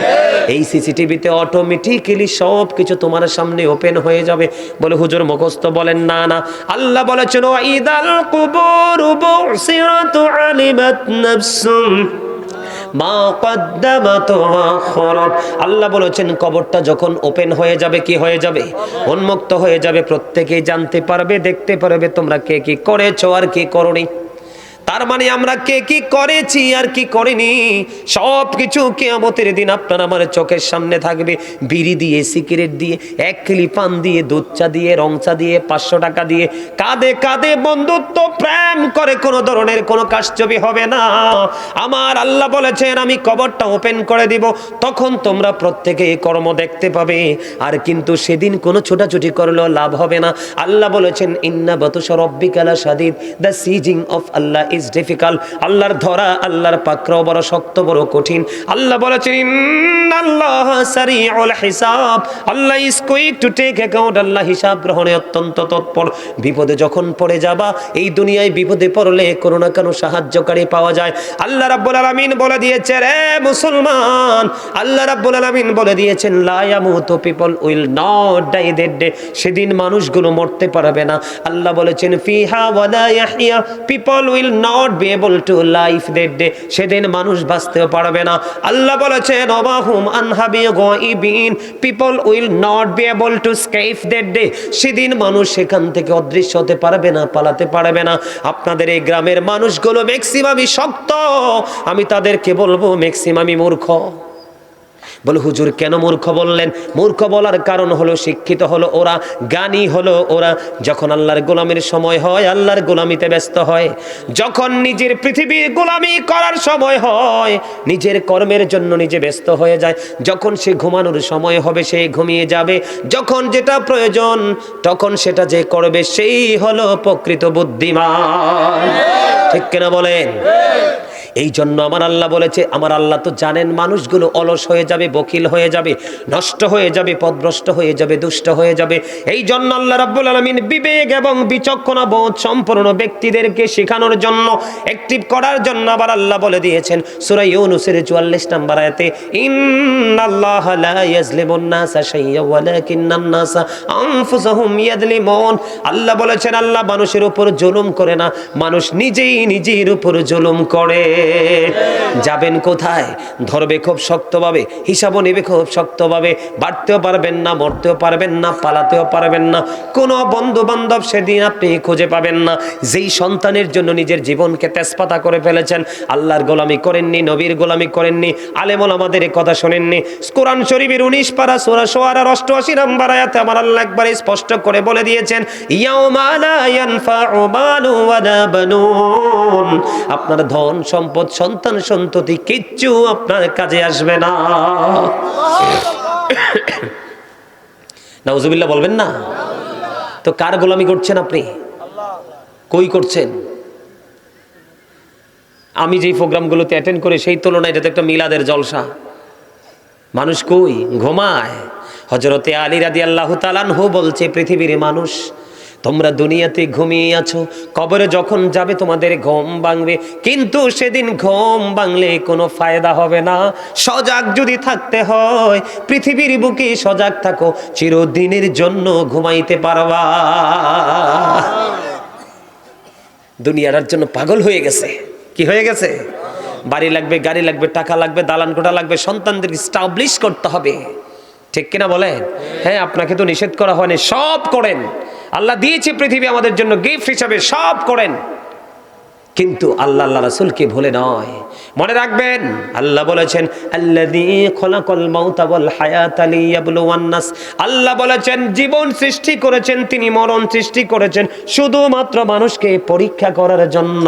এই সিসিটিভিতে অটোমেটিক্যালি সব কিছু তোমার সামনে ওপেন হয়ে যাবে। বলে হুজুর মুখস্থ বলেন? না না, আল্লাহ বলেছেন ওয়াইদাল কুবুর বুসিরাত আলিমাত নাফসুম মা কদ্দামাত ওয়া আখরাত। আল্লাহ বলেছেন কবরটা যখন ওপেন হয়ে যাবে, কি হয়ে যাবে? উন্মুক্ত হয়ে যাবে। প্রত্যেকেই জানতে পারবে, দেখতে পারবে তোমরা কে কি করেছো আর কি করোনি। তার মানে আমরা কে কি করেছি আর কি করিনি সব কিছু কিয়ামতের দিন আপনার আমার চোখের সামনে থাকবে। বিড়ি দিয়ে, সিগারেট দিয়ে, এক কিলি পান দিয়ে, দুধ চা দিয়ে, রং চা দিয়ে, 500 টাকা দিয়ে কাঁধে কাঁধে বন্ধুত্ব প্রেম করে কোনো ধরনের কোনো কারচুপি হবে না। আমার আল্লাহ বলেছেন আমি কবরটা ওপেন করে দিব, তখন তোমরা প্রত্যেকে কর্ম দেখতে পাবে। আর কিন্তু সেদিন কোনো ছোটাছুটি করলেও লাভ হবে না। আল্লাহ বলেছেন ইন্না বাতুশা রাব্বিকা লাশাদীদ, the seizing of Allah is difficult. আল্লাহর ধরা, আল্লাহর পাকড়াও বড় শক্ত, বড় কঠিন। আল্লাহ বলেছেন ইন্নাল্লাহা সারিউল হিসাব, Allah is quick to take account, Allah হিসাব গ্রহণে অত্যন্ত তৎপর। বিপদে যখন পড়ে যাবা, এই দুনিয়ায় বিপদে পড়লে কোনো না কোনো সাহায্যকারী পাওয়া যায়। আল্লাহ রাব্বুল আলামিন বলে দিয়েছে রে মুসলমান, আল্লাহ রাব্বুল আলামিন বলে দিয়েছেন লা ইয়ামুতু, people will not die that day, সেদিন মানুষগুলো মরতে পারবে না। আল্লাহ বলেছেন ফিহা ওয়ালা ইয়াহইয়া, people will not be able to life that day, সেদিন মানুষ বাঁচতেও পারবে না। আল্লাহ বলেছেন ওয়াহুম আনহাবি গায়বিন, people will not be able to escape that day, সেদিন মানুষ সেখান থেকে অদৃশ্য হতে পারবে না, পালাতে পারবে না। আপনাদের এই গ্রামের মানুষগুলো ম্যাক্সিমামই শক্ত, আমি তাদেরকে বলবো ম্যাক্সিমামই মূর্খ। বলে হুজুর কেন মূর্খ বললেন? মূর্খ বলার কারণ হলো শিক্ষিত হলো ওরা, জ্ঞানী হলো ওরা। যখন আল্লাহর গোলামির সময় হয় আল্লাহর গোলামিতে ব্যস্ত হয়, যখন নিজের পৃথিবীর গোলামি করার সময় হয় নিজের কর্মের জন্য নিজে ব্যস্ত হয়ে যায়, যখন সে ঘুমানোর সময় হবে সে ঘুমিয়ে যাবে, যখন যেটা প্রয়োজন তখন সেটা যে করবে সেই হলো প্রকৃত বুদ্ধিমান, ঠিক কিনা বলেন? এই জন্য আমার আল্লাহ বলেছে, আমার আল্লাহ তো জানেন মানুষগুলো অলস হয়ে যাবে, বকিল হয়ে যাবে, নষ্ট হয়ে যাবে, পথভ্রষ্ট হয়ে যাবে, দুষ্ট হয়ে যাবে। এই জন্য আল্লাহ রাব্বুল আলামিন বিবেক এবং বিচক্ষণা বোধ সম্পন্ন ব্যক্তিদেরকে শেখানোর জন্য, অ্যাক্টিভ করার জন্য আবার আল্লাহ বলে দিয়েছেন সূরা ইউনূসের 44 নম্বর আয়াতে ইন্নাল্লাহা লা ইয়াজলিমুন নাসা শাইয়্যা ওয়ালাকিন্নান নাসা আনফুসাহুম ইয়াজলিমুন। আল্লাহ বলেছেন আল্লাহ মানুষের উপর জুলুম করে না, মানুষ নিজেই নিজের উপর জুলুম করে। যাবেন কোথায়? ধরবে খুব শক্তভাবে, হিসাবও নেবে খুব শক্তভাবে, বাড়তেও পারবেন না, মরতেও পারবেন না, পালাতেও পারবেন না, কোনো বন্ধু বান্ধব সেদিন আপনি খুঁজে পাবেন না। যেই সন্তানের জন্য নিজের জীবনকে তেজপাতা করে ফেলেছেন, আল্লাহর গোলামি করেননি, নবীর গোলামি করেননি, আলেম ওলামাদের কথা শোনেননি। কোরআন শরীফের 19 পারা সূরা শুআরার 88 নম্বর আয়াতে আমার আল্লাহ একবারে স্পষ্ট করে বলে দিয়েছেন, ইয়াউমা লা ইয়ানফাউ মালু ওয়ালা বানুন, আপনার ধন সম্পদ সন্তান সন্ততি কিচ্ছু আপনার কাজে আসবে না। নাউজুবিল্লাহ বলবেন না? তো কার গোলামি করছেন আপনি? কই করছেন? আমি যেই প্রোগ্রামগুলোতে অ্যাটেন্ড করি সেই তুলনায় এটা তো একটা মিলাদের জলসা। মানুষ কই? ঘুমায়। হযরতে আলী রাদিয়াল্লাহু তাআলা আনহু বলছে, পৃথিবীর মানুষ তোমরা দুনিয়াতে ঘুমিয়ে আছো, কবরে যখন যাবে তোমাদের ঘুম ভাঙবে, কিন্তু সেদিন ঘুম ভাঙলে কোনো ফায়দা হবে না। সজাগ যদি থাকতে হয় পৃথিবীর বুকে সজাগ থাকো, চিরদিনের জন্য ঘুমাইতে পারবা। দুনিয়ার জন্য পাগল হয়ে গেছে। কি হয়ে গেছে? বাড়ি লাগবে, গাড়ি লাগবে, টাকা লাগবে, দালান কোঠা লাগবে, সন্তানদের এস্টাবলিশ করতে হবে। ঠিক কিনা বলেন? হ্যাঁ, আপনাকে তো নিষেধ করা হয়নি, সব করেন। আল্লাহ দিয়েছে পৃথিবী আমাদের জন্য গিফট হিসাবে, সব করেন, কিন্তু আল্লাহ রাসূলকে ভুলে নয়। মনে রাখবেন, আল্লাহ বলেছেন আল্লাযী খলাকাল মাউতা ওয়াল হায়াতা লিয়াবলুওয়ান নাস, আল্লাহ বলেছেন জীবন সৃষ্টি করেছেন তিনি, মরণ সৃষ্টি করেছেন শুধুমাত্র মানুষকে পরীক্ষা করার জন্য।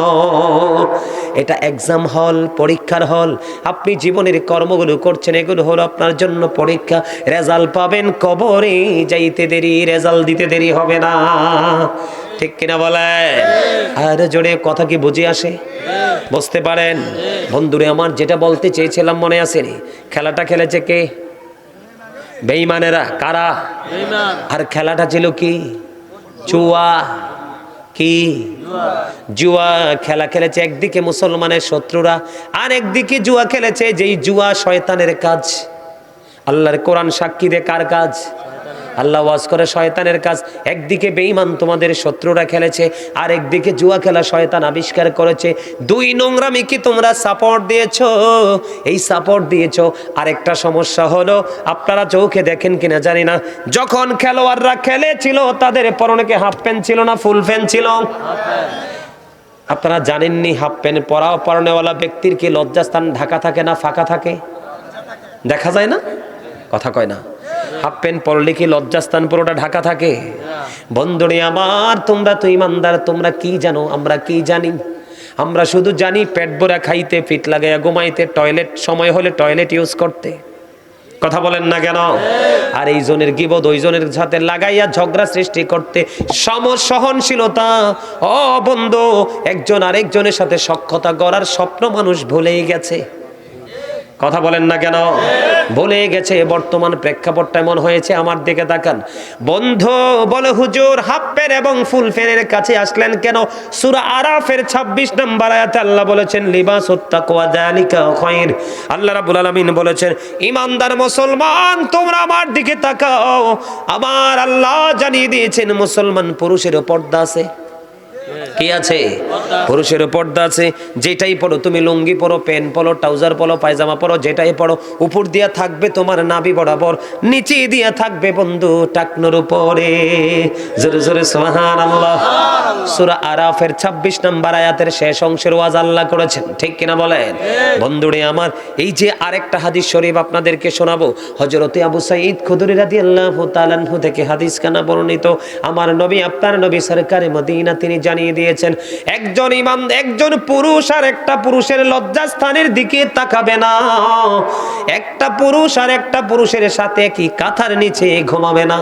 এটা এক্সাম হল, পরীক্ষার হল। আপনি জীবনের কর্মগুলো করছেন, এগুলো হলো আপনার জন্য পরীক্ষা। রেজাল্ট পাবেন কবরে যাইতে দেরি, রেজাল্ট দিতে দেরি হবে না। ঠিক কিনা বলেন? আর জোরে কথা কি বুঝে আসে? বুঝতে পারেন? বন্ধুরে আমার, যেটা বলতে চেয়েছিলাম মনে আছে? খেলাটা খেলেছে কে? বেঈমানেরা। কারা? আর খেলাটা ছিল কি? জুয়া। কি? জুয়া খেলা খেলেছে একদিকে মুসলমানের শত্রুরা, আর একদিকে জুয়া খেলেছে যেই জুয়া শয়তানের কাজ। আল্লাহর কোরআন সাক্ষী দেয় কার কাজ? আল্লাহ ওয়াজ করে শয়তানের কাজ। একদিকে বেঈমান তোমাদের শত্রুরা খেলেছে, আর একদিকে জুয়া খেলা শয়তান আবিষ্কার করেছে। দুই নোংরামি কি তোমরা সাপোর্ট দিয়েছো? এই সাপোর্ট দিয়েছো। আরেকটা সমস্যা হলো, আপনারা চোখে দেখেন কিনা জানি না, যখন খেলোয়াড়রা খেলেছিল তাদের পরনে হাফ প্যান্ট ছিল না ফুল প্যান্ট ছিল? আপনারা জানেননি হাফ প্যান্ট পরনেওয়ালা ব্যক্তির কি লজ্জাস্থান ঢাকা থাকে না ফাঁকা থাকে? দেখা যায় না? কথা কয় না। হাফ প্যান্ট পরলে কি লজ্জাস্থান পুরোটা ঢাকা থাকে? বন্ধুরে আমার, তোমরা তো ইমানদার, তোমরা কি জানো? আমরা কি জানি? আমরা শুধু জানি পেট ভরা খাইতে, ফিট লাগাইয়া ঘুমাইতে, টয়লেট সময় হলে টয়লেট ইউজ করতে। কথা বলেন না কেন? আর এই জনের গীবত ওই জনের সাথে লাগাইয়া ঝগড়া সৃষ্টি করতে। সহনশীলতা, ও বন্ধু, একজন আরেকজনের সাথে সখ্যতা গড়ার স্বপ্ন মানুষ ভুলেই গেছে। কথা বলেন না কেন? ভুলে গেছে। বর্তমান প্রেক্ষাপটটা এমন হয়েছে, আমার দিকে তাকান। বন্ধু বলে, হুজুর হাফ প্যান্ট এবং ফুল প্যান্টের কাছে আসলেন কেন? সূরা আরাফের 26 নম্বর আয়াতে আল্লাহ বলেছেন লিবাসুত তাকওয়া যালিকা খায়র। আল্লাহ রাব্বুল আলামিন বলেছেন, ইমানদার মুসলমান তোমরা আমার দিকে তাকাও। আমার আল্লাহ জানিয়ে দিয়েছেন মুসলমান পুরুষের পর্দা আছে। কি আছে? পুরুষের পর্দা আছে। যেটাই পরো তুমি, লুঙ্গি পরো, প্যান্ট পরো, ট্রাউজার পরো, পায়জামা পরো, যেটাই পরো, উপর দিয়া থাকবে তোমার নাভি বরাবর, নিচে দিয়া থাকবে বন্ধু টাকনোর উপরে। জোরে জোরে সুবহানাল্লাহ। সূরা আরাফের 26 নম্বর আয়াতের শেষ অংশের ওয়াজ আল্লাহ করেছেন। ঠিক কিনা বলেন? বন্ধুরে আমার, এই যে আরেকটা হাদিস শরীফ আপনাদেরকে শোনাবো, হযরতে আবু সাঈদ খুদরি রাদিয়াল্লাহু তাআলা আনহু থেকে হাদিস কানা বর্ণিত। আমার নবী, আপনার নবী সরকারে মদিনা তিনি জানিয়ে দিয়েছেন, একজন পুরুষ আর একটা পুরুষের লজ্জাস্থানের দিকে তাকাবে না। একটা পুরুষ আর একটা পুরুষের সাথে কি কাঁথার নিচে ঘুমাবে না।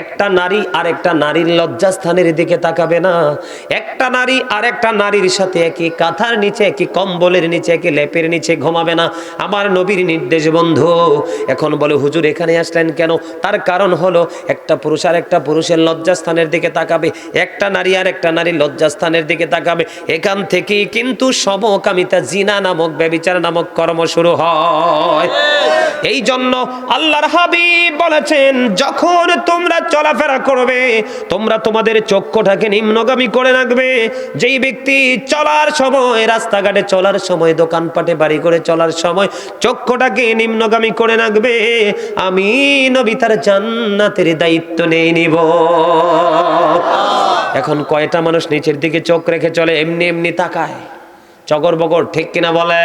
একটা নারী আর একটা নারীর লজ্জাস্থানের দিকে তাকাবে না। একটা নারী আর একটা নারীর সাথে একই কাঁথার নিচে, একই কম্বলের নিচে, একই লেপের নিচে ঘুমাবে না। আমার নবীর নির্দেশ বন্ধু। এখন বলে, হুজুর এখানে আসলেন কেন? তার কারণ হলো, একটা পুরুষ আর একটা পুরুষের লজ্জাস্থানের দিকে তাকাবে, একটা নারী আর একটা নারীর লজ্জাস্থানের দিকে তাকাবে, এখান থেকেই কিন্তু সমকামিতা, জিনা নামক, ব্যভিচার নামক কর্ম শুরু হয়। এই জন্য আল্লাহর হাবিব বলেছেন, যখন তোমরা চলাফেরা করবে তোমরা তোমাদের চক্ষুটাকে নিম্নগামী করে রাখবে। যেই ব্যক্তি চলার সময়, রাস্তাঘাটে চলার সময়, দোকানপাটে বাড়ি করে চলার সময় চক্ষুটাকে নিম্নগামী করে রাখবে, আমি নবী তার জান্নাতের দায়িত্ব নিয়ে নিব। এখন কয়টা মানুষ নিচের দিকে চোখ রেখে চলে, এমনি এমনি তাকায়, চগর বগর, ঠিক কিনা বলে?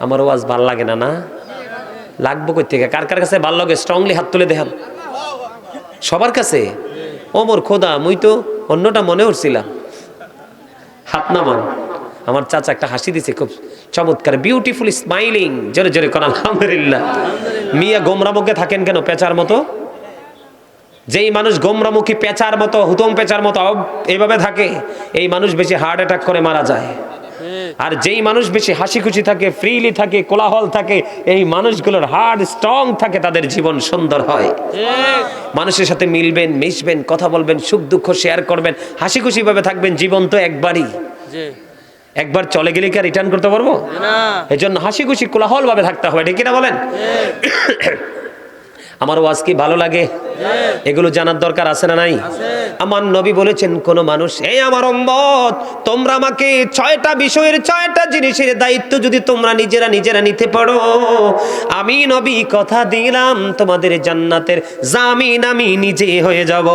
আমার ওয়াজ ভাল লাগে না? না লাগবো কই থেকে? কার কার কাছে ভাল লাগে স্ট্রংলি হাত তুলে দেখান। সবার কাছে? ও মোর খোদা, মুই তো অন্যটা মনে করছিলাম। হাত নামান। আমার চাচা একটা হাসি দিছে খুব চমৎকার, বিউটিফুল স্মাইলিং, জোরে জোরে কোন আলহামদুলিল্লাহ। মিয়া গোমরামুখে থাকেন কেন পেঁচার মতো? যেই মানুষ গোমরামুখী পেঁচার মতো, হুতম পেঁচার মতো এইভাবে থাকে, এই মানুষ বেশি হার্ট অ্যাটাক করে মারা যায়। আর যেই মানুষ বেশি হাসি খুশি থাকে, ফ্রিলি থাকে, কোলাহল থাকে, এই মানুষগুলোর হার্ট স্ট্রং থাকে, তাদের জীবন সুন্দর হয়। মানুষের সাথে মিলবেন, মিশবেন, কথা বলবেন, সুখ দুঃখ শেয়ার করবেন, হাসি খুশি ভাবে থাকবেন। জীবন তো একবারই, একবার চলে গেলে কি আর রিটার্ন করতে পারবো? এই জন্য হাসি খুশি কোলাহল ভাবে থাকতে হবে, ঠিক কিনা বলেন? আমার ওয়াজ কি ভালো লাগে? এগুলো জানার দরকার আছে না নাই? আমার নবী বলেছেন, কোন মানুষ, এই আমার উম্মত, তোমরা আমাকে 6টা বিষয়ের, 6টা জিনিসের দায়িত্ব যদি তোমরা নিজেরা নিতে পারো, আমি নবী কথা দিলাম তোমাদের জান্নাতের জামিন আমি নিজে হয়ে যাব।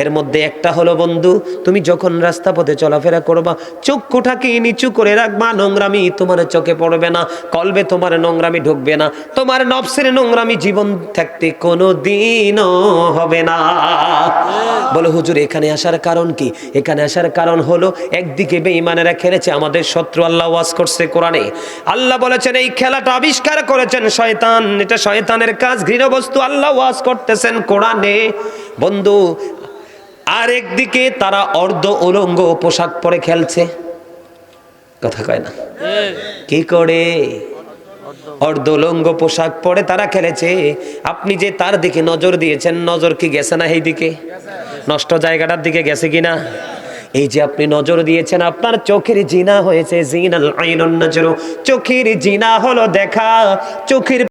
এর মধ্যে একটা হলো, বন্ধু, তুমি যখন রাস্তা পথে চলাফেরা করবা চক্ষুটাকে নিচু করে রাখবা, নোংরামি তোমার চোখে পড়বে না, কলবে তোমার নোংরামি ঢুকবে না, তোমার নফসের নোংরামি জীবন থাকতে কোনো দিনও হবে না। বলে হুজুর এখানে আসার কারণ কি? এখানে আসার কারণ হলো, একদিকে বেঈমানেরা খেলেছে, আমাদের শত্রু আল্লাহ ওয়াজ করছে কোরআনে। আল্লাহ বলেছেন এই খেলাটা আবিষ্কার করেছেন শয়তান, এটা শয়তানের কাজ, ঘৃণ্য বস্তু আল্লাহ ওয়াজ করতেছেন কোরআনে। বন্ধু, আর একদিকে তারা অর্ধ উলঙ্গ পোশাক পরে খেলছে, কথা কয় না? কি করে? অর্ধ উলঙ্গ পোশাক পরে তারা খেলেছে। আপনি যে তার দিকে নজর দিয়েছেন, নজর কি গেছে না এই দিকে? নষ্ট জায়গাটার দিকে গেছে কিনা? এই যে আপনি নজর দিয়েছেন, আপনার চোখের জিনা হয়েছে। জিনাল আইনুন নজরু, চোখের জিনা হলো দেখা। চোখের